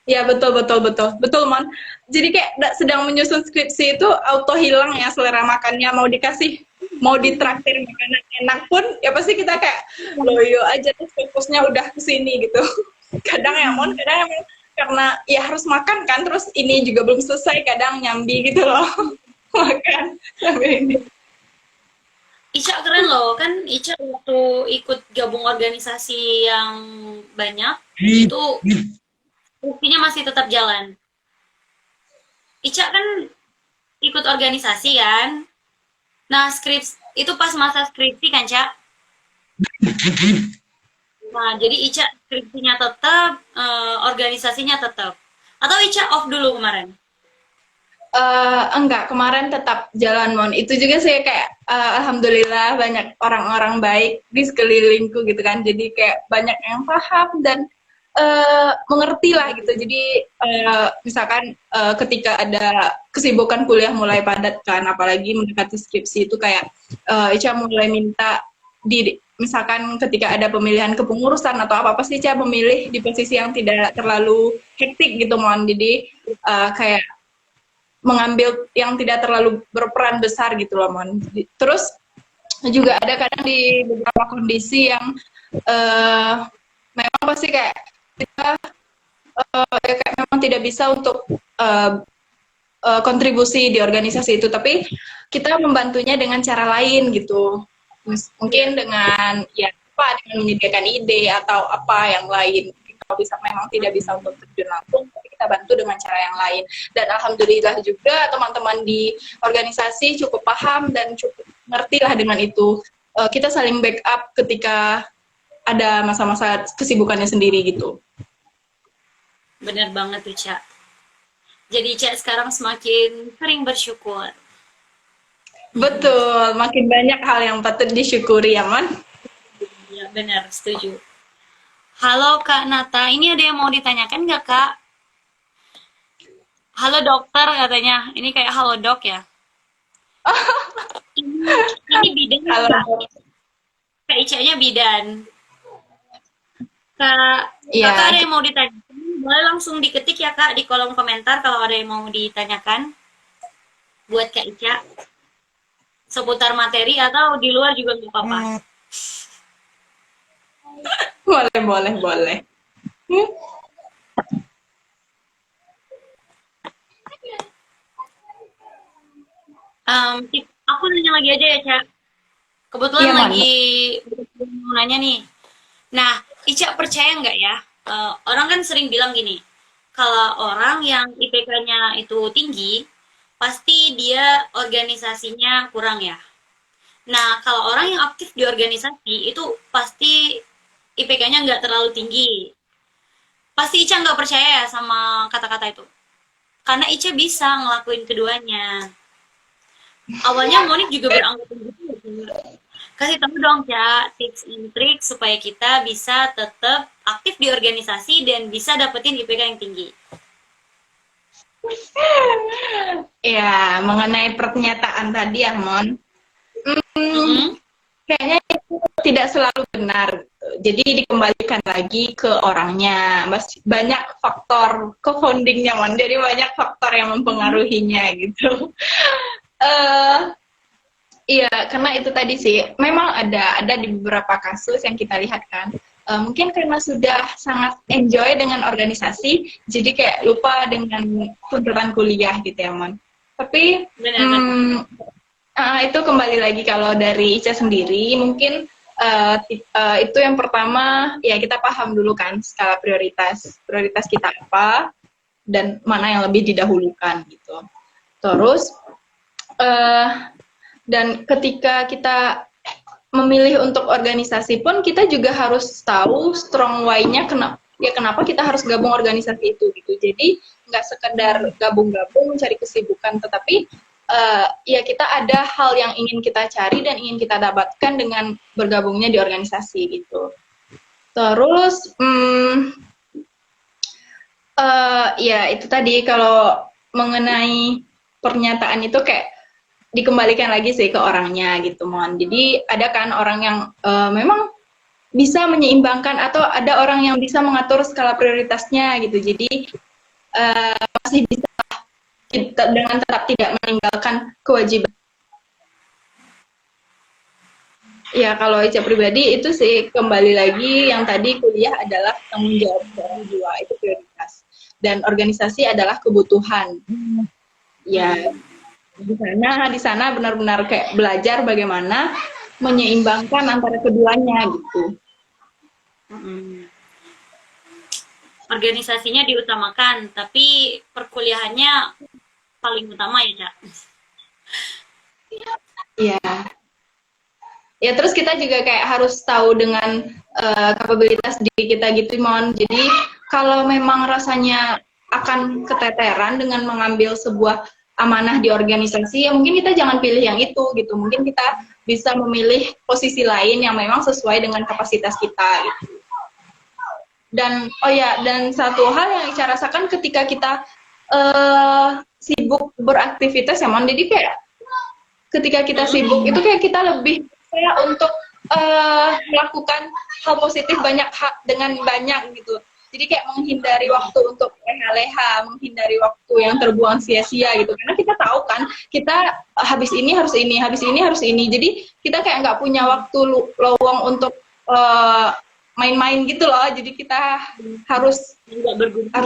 Ya betul betul betul betul, Mon. Jadi kayak sedang menyusun skripsi itu auto hilang ya selera makannya, mau ditraktir makanan enak pun ya pasti kita kayak loyo aja terus fokusnya udah ke sini gitu. Kadang ya, Mon, kadang emang karena ya harus makan kan, terus ini juga belum selesai, kadang nyambi gitu loh. Makan sampai ini. Ica keren loh, kan Ica waktu ikut gabung organisasi yang banyak, itu buktinya masih tetap jalan. Ica kan ikut organisasi kan. Nah, itu pas masa skripsi kan, Cak? Nah, jadi Ica skripsinya tetap, organisasinya tetap. Atau Ica off dulu kemarin? Enggak, kemarin tetap jalan, Mon. Itu juga saya kayak alhamdulillah banyak orang-orang baik di sekelilingku gitu kan. Jadi kayak banyak yang paham dan mengerti lah gitu. Jadi misalkan ketika ada kesibukan kuliah mulai padat kan, apalagi mendekati skripsi itu kayak Ica mulai minta misalkan ketika ada pemilihan kepengurusan atau apa sih Ica memilih di posisi yang tidak terlalu hektik gitu, Mon. Jadi kayak mengambil yang tidak terlalu berperan besar gitu loh, Mon. Terus juga ada kadang di beberapa kondisi yang memang pasti kayak kita ya kayak memang tidak bisa untuk kontribusi di organisasi itu, tapi kita membantunya dengan cara lain gitu. Mungkin dengan dengan menyediakan ide atau apa yang lain. Kalau bisa memang tidak bisa untuk terjun langsung, tapi kita bantu dengan cara yang lain. Dan alhamdulillah juga teman-teman di organisasi cukup paham dan cukup ngerti lah dengan itu. Kita saling backup ketika ada masa-masa kesibukannya sendiri gitu. Bener banget tuh, Cak. Jadi Cak sekarang semakin sering bersyukur. Betul, makin banyak hal yang patut disyukuri ya, Man. Ya, benar, setuju. Halo Kak Nata, ini ada yang mau ditanyakan nggak, Kak? Halo dokter katanya, ini kayak halo dok ya. Ini bidan, Halo. Kak Ica-nya bidan. Kakak ada yang mau ditanyakan, boleh langsung diketik ya Kak di kolom komentar kalau ada yang mau ditanyakan buat Kak Ica seputar materi atau di luar juga nggak apa-apa. Boleh. Aku nanya lagi aja ya, Cak. Kebetulan lagi mau nanya nih. Nah, Ica percaya nggak ya? Orang kan sering bilang gini, kalau orang yang IPK-nya itu tinggi, pasti dia organisasinya kurang ya. Nah, kalau orang yang aktif di organisasi itu pasti IPK-nya nggak terlalu tinggi. Pasti Ica nggak percaya ya sama kata-kata itu. Karena Ica bisa ngelakuin keduanya. Awalnya Monik juga beranggapan gitu. Kasih tahu dong ya tips and trik supaya kita bisa tetap aktif di organisasi dan bisa dapetin IPK yang tinggi. Ya, mengenai pernyataan tadi ya, Mon. Mm-hmm. Kayaknya itu tidak selalu benar. Jadi dikembalikan lagi ke orangnya. Banyak faktor co-foundingnya, Mon. Jadi banyak faktor yang mempengaruhinya gitu. Iya, karena itu tadi sih. Memang ada di beberapa kasus yang kita lihat kan. Mungkin karena sudah sangat enjoy dengan organisasi, jadi kayak lupa dengan tuntutan kuliah gitu ya, Mon. Tapi itu kembali lagi kalau dari Ica sendiri, mungkin itu yang pertama, ya kita paham dulu kan skala prioritas kita apa, dan mana yang lebih didahulukan gitu. Terus, dan ketika kita memilih untuk organisasi pun, kita juga harus tahu strong why-nya kenapa kita harus gabung organisasi itu gitu. Jadi nggak sekedar gabung-gabung mencari kesibukan, tetapi ya kita ada hal yang ingin kita cari dan ingin kita dapatkan dengan bergabungnya di organisasi gitu. Terus ya itu tadi, kalau mengenai pernyataan itu kayak dikembalikan lagi sih ke orangnya gitu, Mon. Jadi ada kan orang yang memang bisa menyeimbangkan, atau ada orang yang bisa mengatur skala prioritasnya gitu. Jadi masih bisa dengan tetap tidak meninggalkan kewajiban. Ya, kalau Ica pribadi itu sih kembali lagi yang tadi, kuliah adalah tanggung jawab orang jiwa, itu prioritas. Dan organisasi adalah kebutuhan. Ya, di sana benar-benar kayak belajar bagaimana menyeimbangkan antara keduanya gitu. Organisasinya diutamakan, tapi perkuliahannya paling utama ya, Cak. Iya. Ya, terus kita juga kayak harus tahu dengan kapabilitas diri kita gitu, Mon. Jadi kalau memang rasanya akan keteteran dengan mengambil sebuah amanah di organisasi, ya mungkin kita jangan pilih yang itu gitu. Mungkin kita bisa memilih posisi lain yang memang sesuai dengan kapasitas kita gitu. Dan dan satu hal yang saya rasakan ketika kita sibuk beraktivitas ya, Mon. Jadi kayak ketika kita sibuk itu kayak kita lebih kayak untuk melakukan hal positif dengan banyak gitu. Jadi kayak menghindari waktu untuk leha-leha, menghindari waktu yang terbuang sia-sia gitu. Karena kita tahu kan, kita habis ini harus ini, habis ini harus ini. Jadi kita kayak nggak punya waktu lowong untuk main-main gitu loh. Jadi kita harus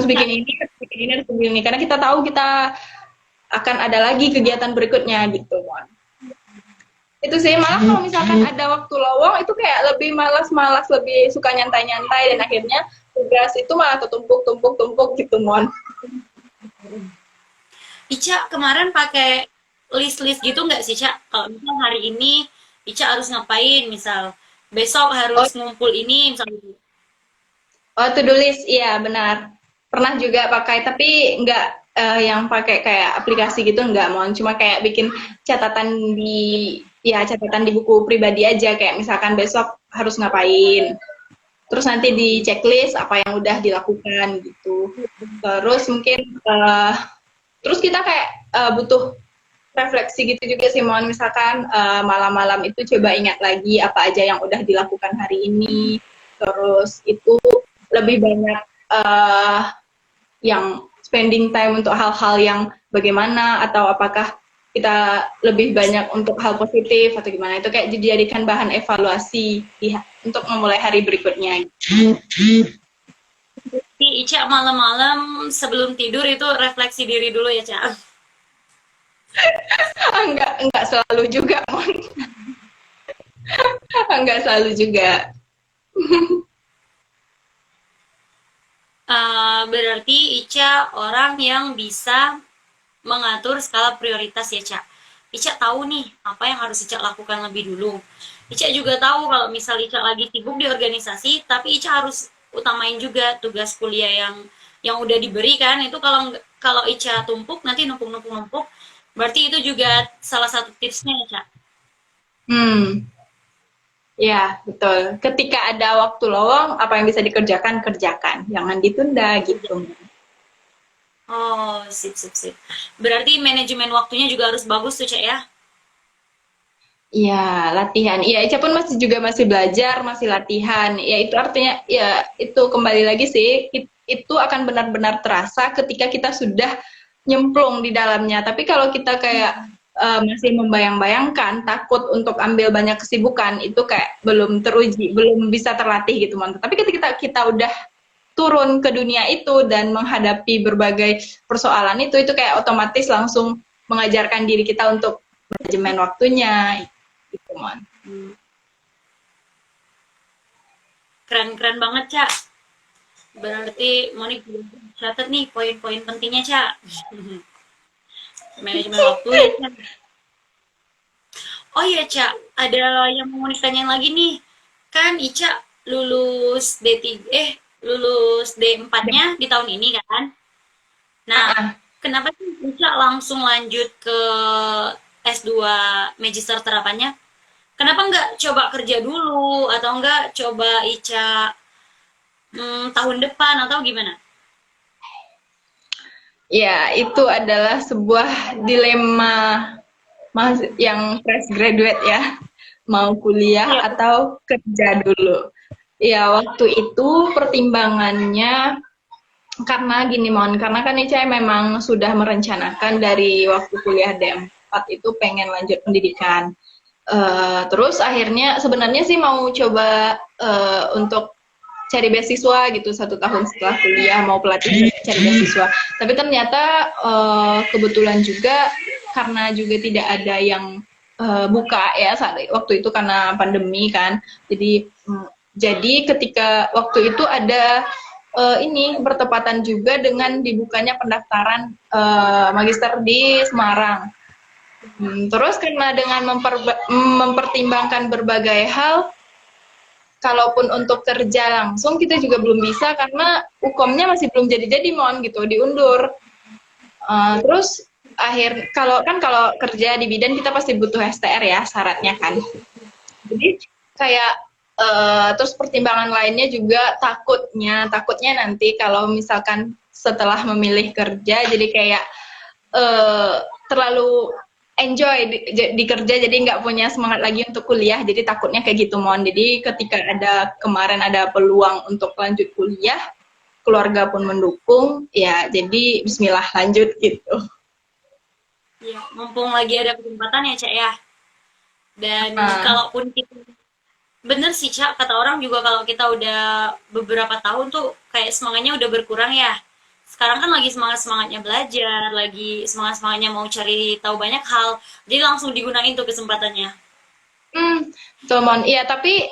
bikin ini, harus bikin ini. Karena kita tahu kita akan ada lagi kegiatan berikutnya gitu, Mon. Itu sih, malah kalau misalkan ada waktu lowong itu kayak lebih malas-malas, lebih suka nyantai-nyantai, dan akhirnya tugas itu malah ketumpuk gitu, Mon. Ica kemarin pakai list-list gitu nggak sih, Cak? Kalau misal hari ini Ica harus ngapain, misal besok harus ngumpul ini, misal gitu. Oh, to-do list, iya benar. Pernah juga pakai, tapi nggak yang pakai kayak aplikasi gitu, nggak, Mon. Cuma kayak bikin catatan di buku pribadi aja, kayak misalkan besok harus ngapain. Terus nanti di checklist apa yang udah dilakukan gitu. Terus mungkin terus kita kayak butuh refleksi gitu juga sih, Mon. Misalkan malam-malam itu coba ingat lagi apa aja yang udah dilakukan hari ini. Terus itu lebih banyak yang spending time untuk hal-hal yang bagaimana, atau apakah kita lebih banyak untuk hal positif atau gimana, itu kayak dijadikan bahan evaluasi untuk memulai hari berikutnya. Jadi Ica malam-malam sebelum tidur itu refleksi diri dulu ya, Cak? Enggak selalu juga, Mon. Enggak selalu juga. Berarti Ica orang yang bisa mengatur skala prioritas ya, Cak. Ica tahu nih apa yang harus Ica lakukan lebih dulu. Ica juga tahu kalau misal Ica lagi sibuk di organisasi, tapi Ica harus utamain juga tugas kuliah yang udah diberikan. Itu kalau Ica tumpuk nanti numpuk-numpuk-numpuk. Berarti itu juga salah satu tipsnya ya, Cak. Hmm, ya betul. Ketika ada waktu lowong, apa yang bisa dikerjakan, kerjakan. Jangan ditunda gitu. Oh, sip, sip, sip. Berarti manajemen waktunya juga harus bagus tuh, Cak ya. Iya, latihan. Iya, Ica pun masih belajar, masih latihan. Ya, itu artinya ya itu kembali lagi sih, itu akan benar-benar terasa ketika kita sudah nyemplung di dalamnya. Tapi kalau kita kayak masih membayang-bayangkan, takut untuk ambil banyak kesibukan, itu kayak belum teruji, belum bisa terlatih gitu, Man. Tapi ketika kita udah turun ke dunia itu dan menghadapi berbagai persoalan itu kayak otomatis langsung mengajarkan diri kita untuk manajemen waktunya gitu, Mon. Keren-keren banget, Cak. Berarti Monik catat nih poin-poin pentingnya, Cak. Manajemen waktu ya, Cak. Oh iya, Cak. Ada yang mau Monik tanyain lagi nih. Kan Ica lulus D3, lulus D4-nya di tahun ini kan? Nah, Ah, kenapa sih Ica langsung lanjut ke S2 Magister Terapannya? Kenapa nggak coba kerja dulu atau nggak coba Ica tahun depan atau gimana? ya, itu adalah sebuah dilema yang fresh graduate ya, mau kuliah Iya, atau kerja dulu. Ya, waktu itu pertimbangannya karena gini, Mon, karena kan Ica memang sudah merencanakan dari waktu kuliah D4 itu pengen lanjut pendidikan. Terus akhirnya sebenarnya sih mau coba untuk cari beasiswa gitu 1 tahun setelah kuliah mau pelatih cari beasiswa. Tapi ternyata kebetulan juga karena juga tidak ada yang buka ya saat waktu itu karena pandemi kan. Jadi ketika waktu itu ada ini bertepatan juga dengan dibukanya pendaftaran magister di Semarang. Terus karena dengan mempertimbangkan berbagai hal, kalaupun untuk kerja langsung kita juga belum bisa karena UKOM-nya masih belum jadi-jadi, Mon, gitu, diundur. Terus kalau kerja di bidan kita pasti butuh STR ya syaratnya kan. Jadi kayak terus pertimbangan lainnya juga takutnya nanti kalau misalkan setelah memilih kerja jadi kayak terlalu enjoy di kerja jadi nggak punya semangat lagi untuk kuliah jadi takutnya kayak gitu, Mon. Jadi ketika kemarin ada peluang untuk lanjut kuliah keluarga pun mendukung ya jadi Bismillah lanjut gitu. iya. Mumpung lagi ada kesempatan ya, Cak ya. Dan Nah, kalaupun kita bener sih, Cak, kata orang juga kalau kita udah beberapa tahun tuh kayak semangatnya udah berkurang ya. Sekarang kan lagi semangat-semangatnya belajar, lagi semangat-semangatnya mau cari tahu banyak hal. Jadi langsung digunain tuh kesempatannya. betul, Mon. Iya, tapi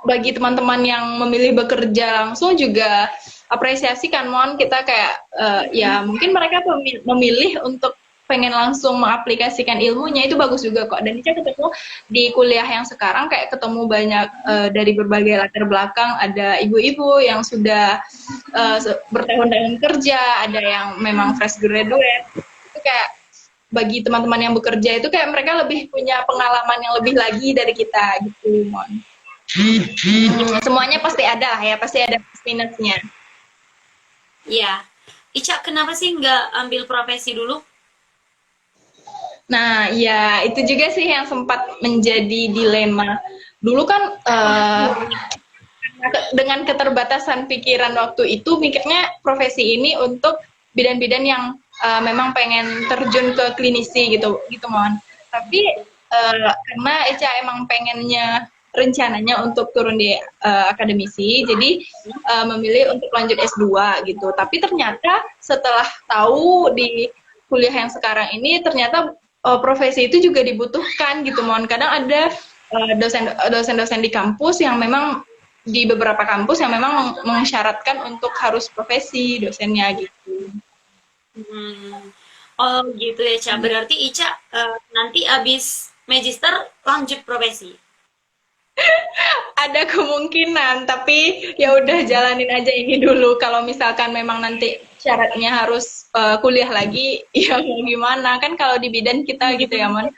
bagi teman-teman yang memilih bekerja langsung juga apresiasi kan, Mon. Kita kayak ya mungkin mereka memilih untuk pengen langsung mengaplikasikan ilmunya itu bagus juga kok. Dan Ica ketemu di kuliah yang sekarang kayak ketemu banyak dari berbagai latar belakang. Ada ibu-ibu yang sudah bertahun-tahun kerja, ada yang memang fresh graduate. Itu kayak bagi teman-teman yang bekerja itu kayak mereka lebih punya pengalaman yang lebih lagi dari kita gitu, Mon. Semuanya pasti ada lah ya, pasti ada plus minusnya. Iya. Ica, kenapa sih nggak ambil profesi dulu? Nah, ya itu juga sih yang sempat menjadi dilema. Dulu kan dengan keterbatasan pikiran waktu itu mikirnya profesi ini untuk bidan-bidan yang memang pengen terjun ke klinisi gitu gitu, Mon. Tapi karena Eca emang pengennya rencananya untuk turun di akademisi jadi memilih untuk lanjut S2 gitu. Tapi ternyata setelah tahu di kuliah yang sekarang ini ternyata profesi itu juga dibutuhkan gitu, Mon. Kadang ada dosen-dosen di kampus yang memang di beberapa kampus yang memang mensyaratkan untuk harus profesi dosennya gitu. Hmm. Oh gitu ya, Ca. Berarti Ica nanti abis magister lanjut profesi. Ada kemungkinan, tapi ya udah jalanin aja ini dulu. Kalau misalkan memang nanti syaratnya harus kuliah lagi, ya mau gimana? Kan kalau di bidan kita gitu ya, Mon.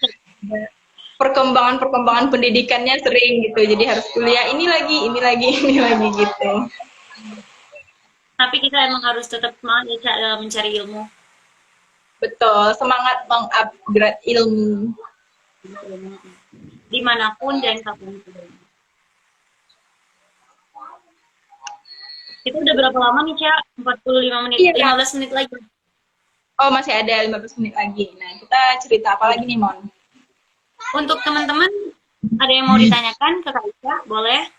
Perkembangan pendidikannya sering gitu. Jadi harus kuliah ini lagi, ini lagi, ini lagi gitu. Tapi kita emang harus tetap semangat ya, Ca, dalam mencari ilmu. Betul, semangat mengupgrade ilmu. Dimanapun dan kapanpun. Itu udah berapa lama nih, Ca? 45 menit, Iya. 15 menit lagi. Oh, masih ada 15 menit lagi. Nah, kita cerita apa lagi nih, Mon? Untuk teman-teman, ada yang mau ditanyakan ke Kak Ica? Boleh?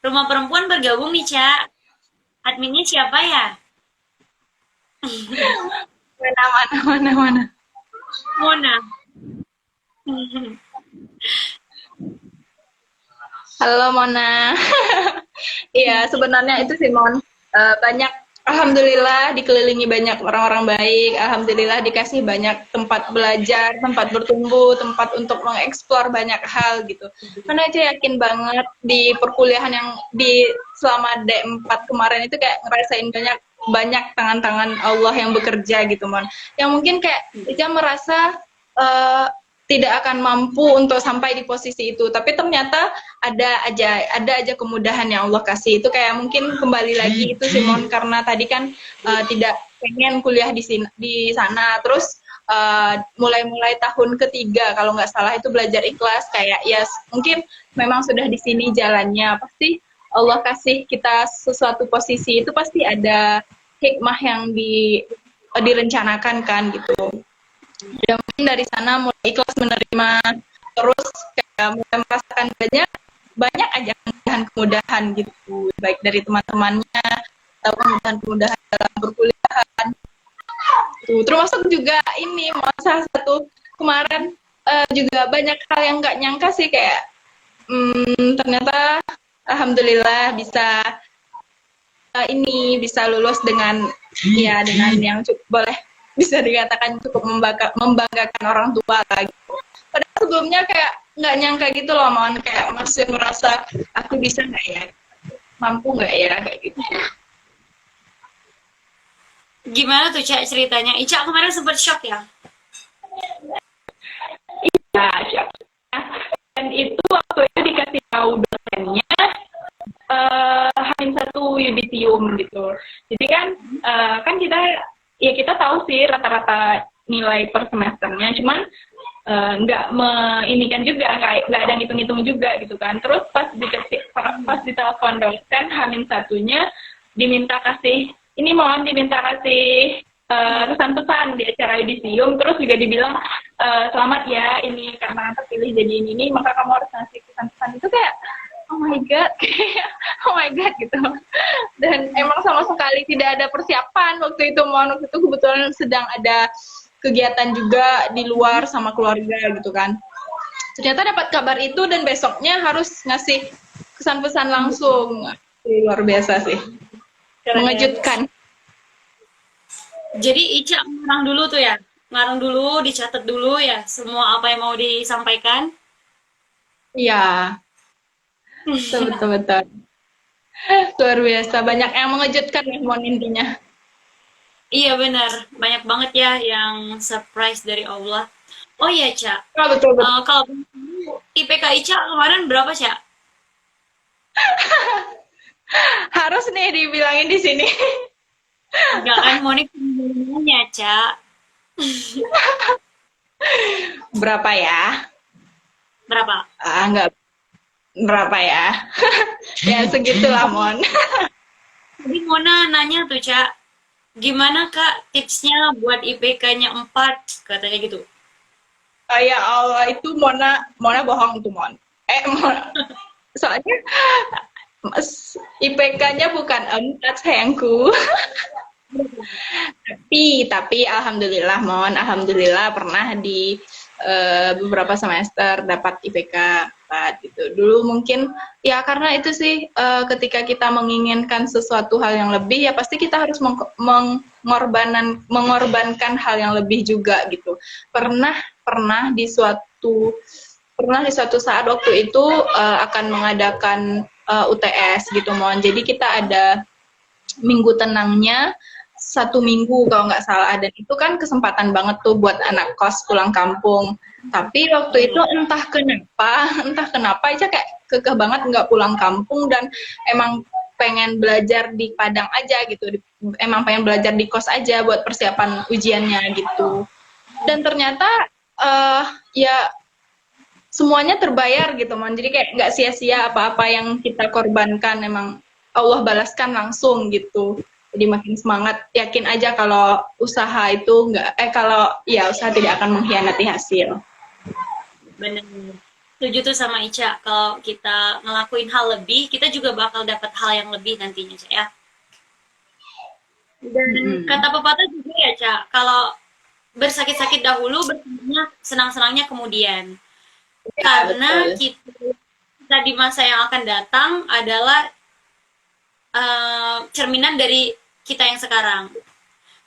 Rumah Perempuan bergabung nih, Ca. Adminnya siapa ya? Mana. Mona. Halo, Mona. Iya, sebenarnya itu sih, Mon. Banyak, alhamdulillah dikelilingi banyak orang-orang baik. Alhamdulillah dikasih banyak tempat belajar, tempat bertumbuh, tempat untuk mengeksplor banyak hal gitu. Karena aja yakin banget di perkuliahan yang di selama D4 kemarin itu kayak ngerasain banyak tangan-tangan Allah yang bekerja gitu, Mon. Yang mungkin kayak Ica merasa tidak akan mampu untuk sampai di posisi itu, tapi ternyata ada aja kemudahan yang Allah kasih. Itu kayak mungkin kembali lagi itu Simon, karena tadi kan tidak pengen kuliah di sana, terus mulai tahun ketiga kalau nggak salah itu belajar ikhlas, kayak ya mungkin memang sudah di sini jalannya, pasti Allah kasih kita sesuatu posisi itu pasti ada hikmah yang direncanakan kan gitu. Ya mungkin dari sana mulai ikhlas menerima, terus kayak mulai merasakan banyak aja kemudahan gitu, baik dari teman-temannya atau kemudahan dalam perkuliahan tuh. Termasuk juga ini salah satu kemarin juga banyak hal yang nggak nyangka sih, kayak ternyata alhamdulillah bisa lulus dengan yang cukup boleh bisa dikatakan cukup membanggakan orang tua lah gitu. Padahal sebelumnya kayak nggak nyangka gitu loh, Mon, kayak masih merasa aku bisa nggak ya, mampu nggak ya, kayak gitu. Gimana tuh, Ca, ceritanya? Ica kemarin sempat shock ya? Iya, siap. Dan itu waktu itu dikasih tahu dosennya H-1 yudisium gitu. Jadi kan kita tahu sih rata-rata nilai per semesternya, cuman nggak meinikan juga, nggak ada ngitung-ngitung juga gitu kan. Terus pas ditelepon dosen H-1-nya diminta kasih pesan-pesan di acara yudisium, terus juga dibilang selamat ya, ini karena terpilih jadi ini, maka kamu harus ngasih pesan-pesan. Itu kayak oh my god gitu. Dan emang sama sekali tidak ada persiapan waktu itu, waktu itu kebetulan sedang ada kegiatan juga di luar sama keluarga gitu kan. Ternyata dapat kabar itu dan besoknya harus ngasih kesan-pesan langsung. Luar biasa sih, mengejutkan. Jadi Ica ngarang dulu tuh ya? Ngarang dulu, dicatat dulu ya semua apa yang mau disampaikan? Iya, betul. Luar biasa, banyak yang mengejutkan ya, Mon, intinya. Iya benar, banyak banget ya yang surprise dari Allah. Oh iya, Ca. Oh, betul. Kalau IPK Ica kemarin berapa, Ca? Harus nih dibilangin di sini. Enggak kan, Monik nanya, Ca. Berapa ya? Berapa? Enggak berapa ya. Ya segitulah, Mon. Jadi Mona nanya tuh, Ca, gimana Kak tipsnya buat IPK-nya 4? Katanya gitu. Ya Allah, itu Mona bohong tuh, Mon. Soalnya IPK-nya bukan 4 sayangku. tapi alhamdulillah, Mon, alhamdulillah pernah beberapa semester dapat IPK 4 gitu. Dulu mungkin ya karena itu sih ketika kita menginginkan sesuatu hal yang lebih ya pasti kita harus mengorbankan hal yang lebih juga gitu. Pernah di suatu saat waktu itu akan mengadakan UTS gitu Mon. Jadi kita ada minggu tenangnya 1 minggu kalau nggak salah, dan itu kan kesempatan banget tuh buat anak kos pulang kampung. Tapi waktu itu entah kenapa Ica kayak kekeh banget nggak pulang kampung dan emang pengen belajar di Padang aja gitu, emang pengen belajar di kos aja buat persiapan ujiannya gitu. Dan ternyata ya semuanya terbayar gitu Mon, jadi kayak nggak sia-sia apa-apa yang kita korbankan, emang Allah balaskan langsung gitu. Jadi makin semangat, yakin aja kalau usaha itu usaha tidak akan mengkhianati hasil. Bener. Setuju tuh sama Ica, kalau kita ngelakuin hal lebih, kita juga bakal dapat hal yang lebih nantinya, Ca, ya. Dan kata pepatah juga ya, Ca, kalau bersakit-sakit dahulu, senang-senangnya kemudian. Ya, Karena betul. kita di masa yang akan datang adalah cerminan dari kita yang sekarang.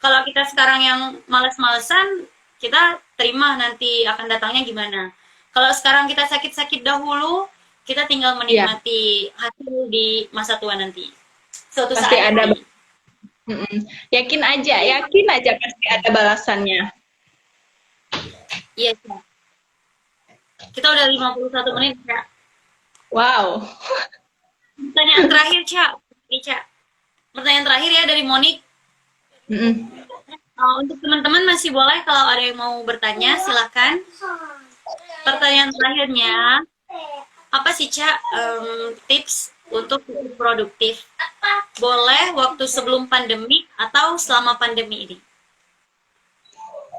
Kalau kita sekarang yang males-malesan, kita terima nanti akan datangnya gimana. Kalau sekarang kita sakit-sakit dahulu, kita tinggal menikmati hasil di masa tua nanti. Suatu Pasti saat ada. nanti. Yakin aja pasti ada balasannya. Iya, Ca. Kita udah 51 menit, Ca. Wow. Pertanyaan terakhir, Ca. Ica. Pertanyaan terakhir ya dari Monik. Untuk teman-teman masih boleh kalau ada yang mau bertanya, silakan. Pertanyaan terakhirnya, apa sih Ca tips untuk produktif? Boleh waktu sebelum pandemi atau selama pandemi ini?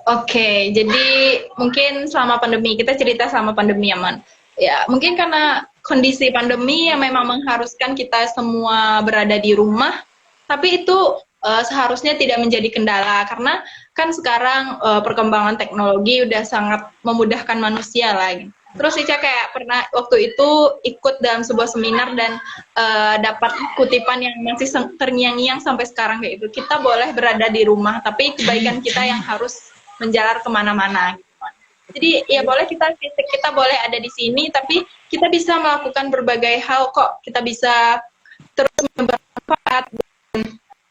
Oke, jadi mungkin selama pandemi, kita cerita selama pandemi ya, Man. Ya, mungkin karena kondisi pandemi yang memang mengharuskan kita semua berada di rumah, tapi itu seharusnya tidak menjadi kendala, karena kan sekarang perkembangan teknologi udah sangat memudahkan manusia lah. Gitu. Terus Ica kayak pernah waktu itu ikut dalam sebuah seminar dan dapat kutipan yang masih terngiang-ngiang sampai sekarang kayak itu. Kita boleh berada di rumah, tapi kebaikan kita yang harus menjalar kemana-mana. Gitu. Jadi ya boleh kita boleh ada di sini, tapi kita bisa melakukan berbagai hal kok. Kita bisa terus bermanfaat.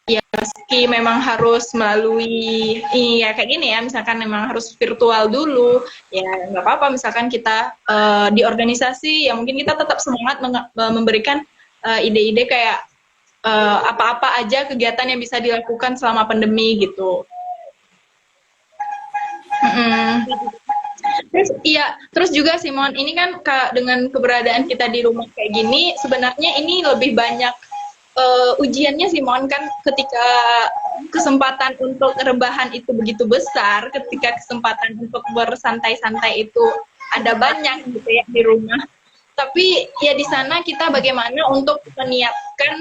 Ya meski memang harus melalui kayak gini ya, misalkan memang harus virtual dulu, ya nggak apa-apa. Misalkan kita di organisasi, ya mungkin kita tetap semangat memberikan ide-ide kayak apa-apa aja kegiatan yang bisa dilakukan selama pandemi gitu. Terus juga Simon, ini kan dengan keberadaan kita di rumah kayak gini, sebenarnya ini lebih banyak ujiannya Simon, kan ketika kesempatan untuk rebahan itu begitu besar, ketika kesempatan untuk bersantai-santai itu ada banyak gitu ya di rumah. Tapi ya di sana kita bagaimana untuk menyiapkan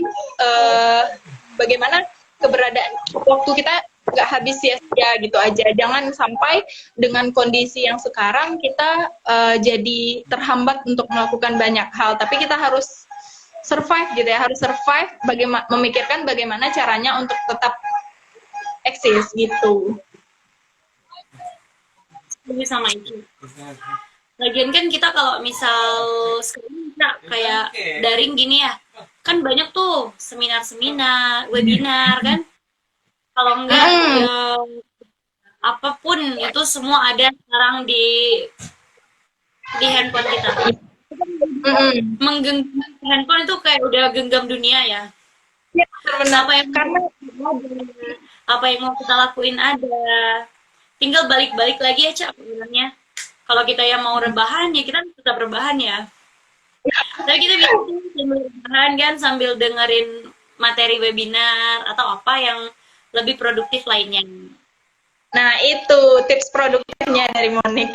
bagaimana keberadaan waktu kita nggak habis sia-sia gitu aja. Jangan sampai dengan kondisi yang sekarang kita jadi terhambat untuk melakukan banyak hal. Tapi kita harus survive gitu ya, harus survive, memikirkan bagaimana caranya untuk tetap eksis gitu. Setuju sama itu. Lagian kan kita kalau misal sekarang kayak daring gini ya, kan banyak tuh seminar-seminar, webinar kan. Kalau enggak ya, apapun itu semua ada sekarang di handphone kita. Menggenggam handphone itu kayak udah genggam dunia ya. Ya, benar. Apa yang mau kita lakuin ada. Tinggal balik-balik lagi ya, Cak, bilangnya. Kalau kita yang mau rebahan ya kita tetap rebahan ya. Tapi kita bisa sambil rebahan kan, sambil dengerin materi webinar atau apa yang lebih produktif lainnya. Nah, itu tips produktifnya dari Monik.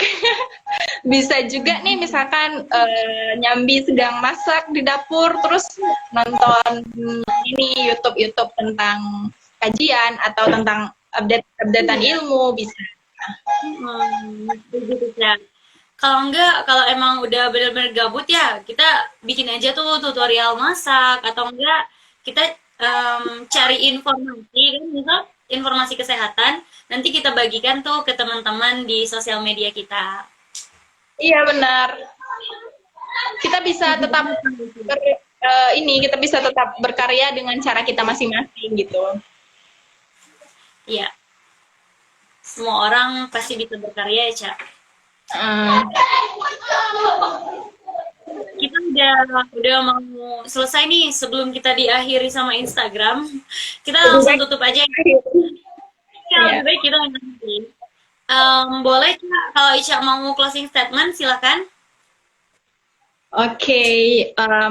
Bisa juga nih misalkan Nyambi sedang masak di dapur, terus nonton ini YouTube tentang kajian atau tentang updatean ilmu, bisa. Begitu ya. Kalau enggak, kalau emang udah bener-bener gabut ya, kita bikin aja tuh tutorial masak atau enggak kita cari informasi kan, misal informasi kesehatan, nanti kita bagikan tuh ke teman-teman di sosial media kita. Iya benar. Kita bisa tetap kita bisa tetap berkarya dengan cara kita masing-masing gitu. Iya, semua orang pasti bisa berkarya ya, Cak. Eh, Kita udah mau selesai nih sebelum kita diakhiri sama Instagram. Kita lebih langsung baik. tutup aja ya. Ya, Iya. lebih baik kita mengakhiri. Boleh Cak, kalau Ica mau closing statement silakan. Oke,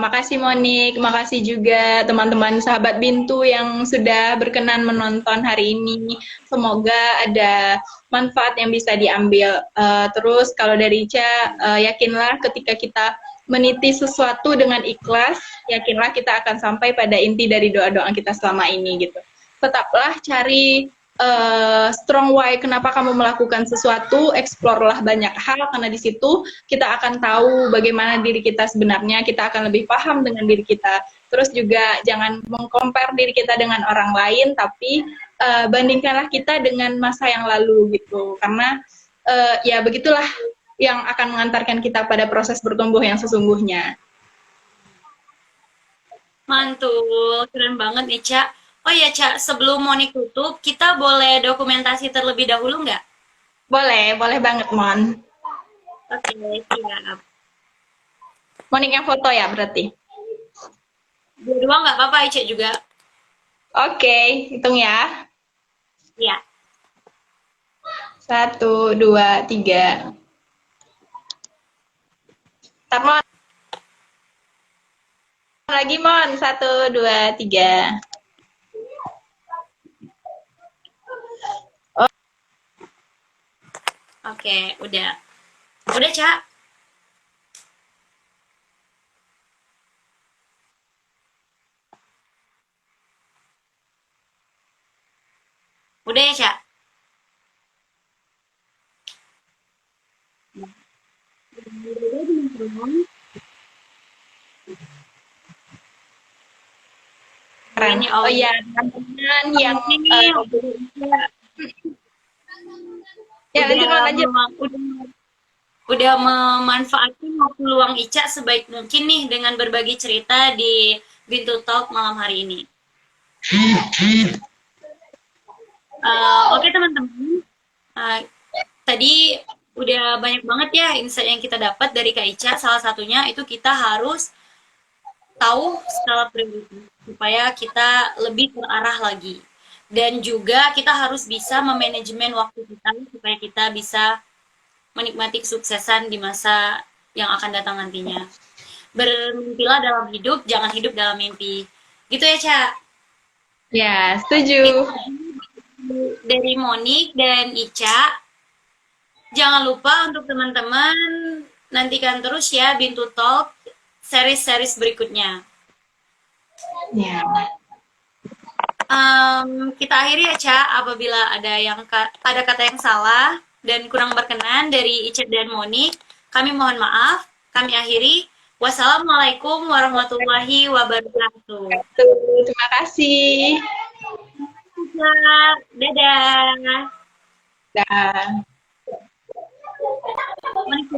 makasih Monik, makasih juga teman-teman sahabat Bintu yang sudah berkenan menonton hari ini. Semoga ada manfaat yang bisa diambil. Terus kalau dari Ica, yakinlah ketika kita meniti sesuatu dengan ikhlas, yakinlah kita akan sampai pada inti dari doa-doa kita selama ini gitu. Tetaplah cari strong why kenapa kamu melakukan sesuatu, explore-lah banyak hal karena di situ kita akan tahu bagaimana diri kita sebenarnya, kita akan lebih paham dengan diri kita. Terus juga jangan mengcompare diri kita dengan orang lain, tapi bandingkanlah kita dengan masa yang lalu gitu. Karena ya begitulah yang akan mengantarkan kita pada proses bertumbuh yang sesungguhnya. Mantul, keren banget nih Cak. Oh ya Cak, sebelum Monik tutup, kita boleh dokumentasi terlebih dahulu nggak? Boleh, boleh banget Mon. Oke, siap. Monik yang foto ya berarti. Dua-dua nggak apa-apa Ica juga. Oke, hitung ya. Iya. 1, 2, 3. Ntar Mon, lagi Mon. 1, 2, 3. Oke, udah. Udah Cak. Udah ya Cak. Keren. Ini Oh Allah. iya, teman-teman yang Ini ya lanjut Mon, lanjut. udah memanfaatkan waktu luang Ica sebaik mungkin nih dengan berbagi cerita di Bintu Talk malam hari ini. Oke teman-teman, Uh, tadi udah banyak banget ya insight yang kita dapat dari Kak Ica. Salah satunya itu kita harus tahu skala prioritas supaya kita lebih terarah lagi. Dan juga kita harus bisa memanajemen waktu kita supaya kita bisa menikmati kesuksesan di masa yang akan datang nantinya. Bermimpilah dalam hidup, jangan hidup dalam mimpi. Gitu ya, Ca? Ya, setuju. Dari Monik dan Ica, jangan lupa untuk teman-teman nantikan terus ya Bintu Talk series-series berikutnya. Ya. Kita akhiri ya, Ca, apabila ada kata yang salah dan kurang berkenan dari Ica dan Monik, kami mohon maaf. Kami akhiri. Wassalamualaikum warahmatullahi wabarakatuh. Terima kasih. Dadah. Dah. Monik,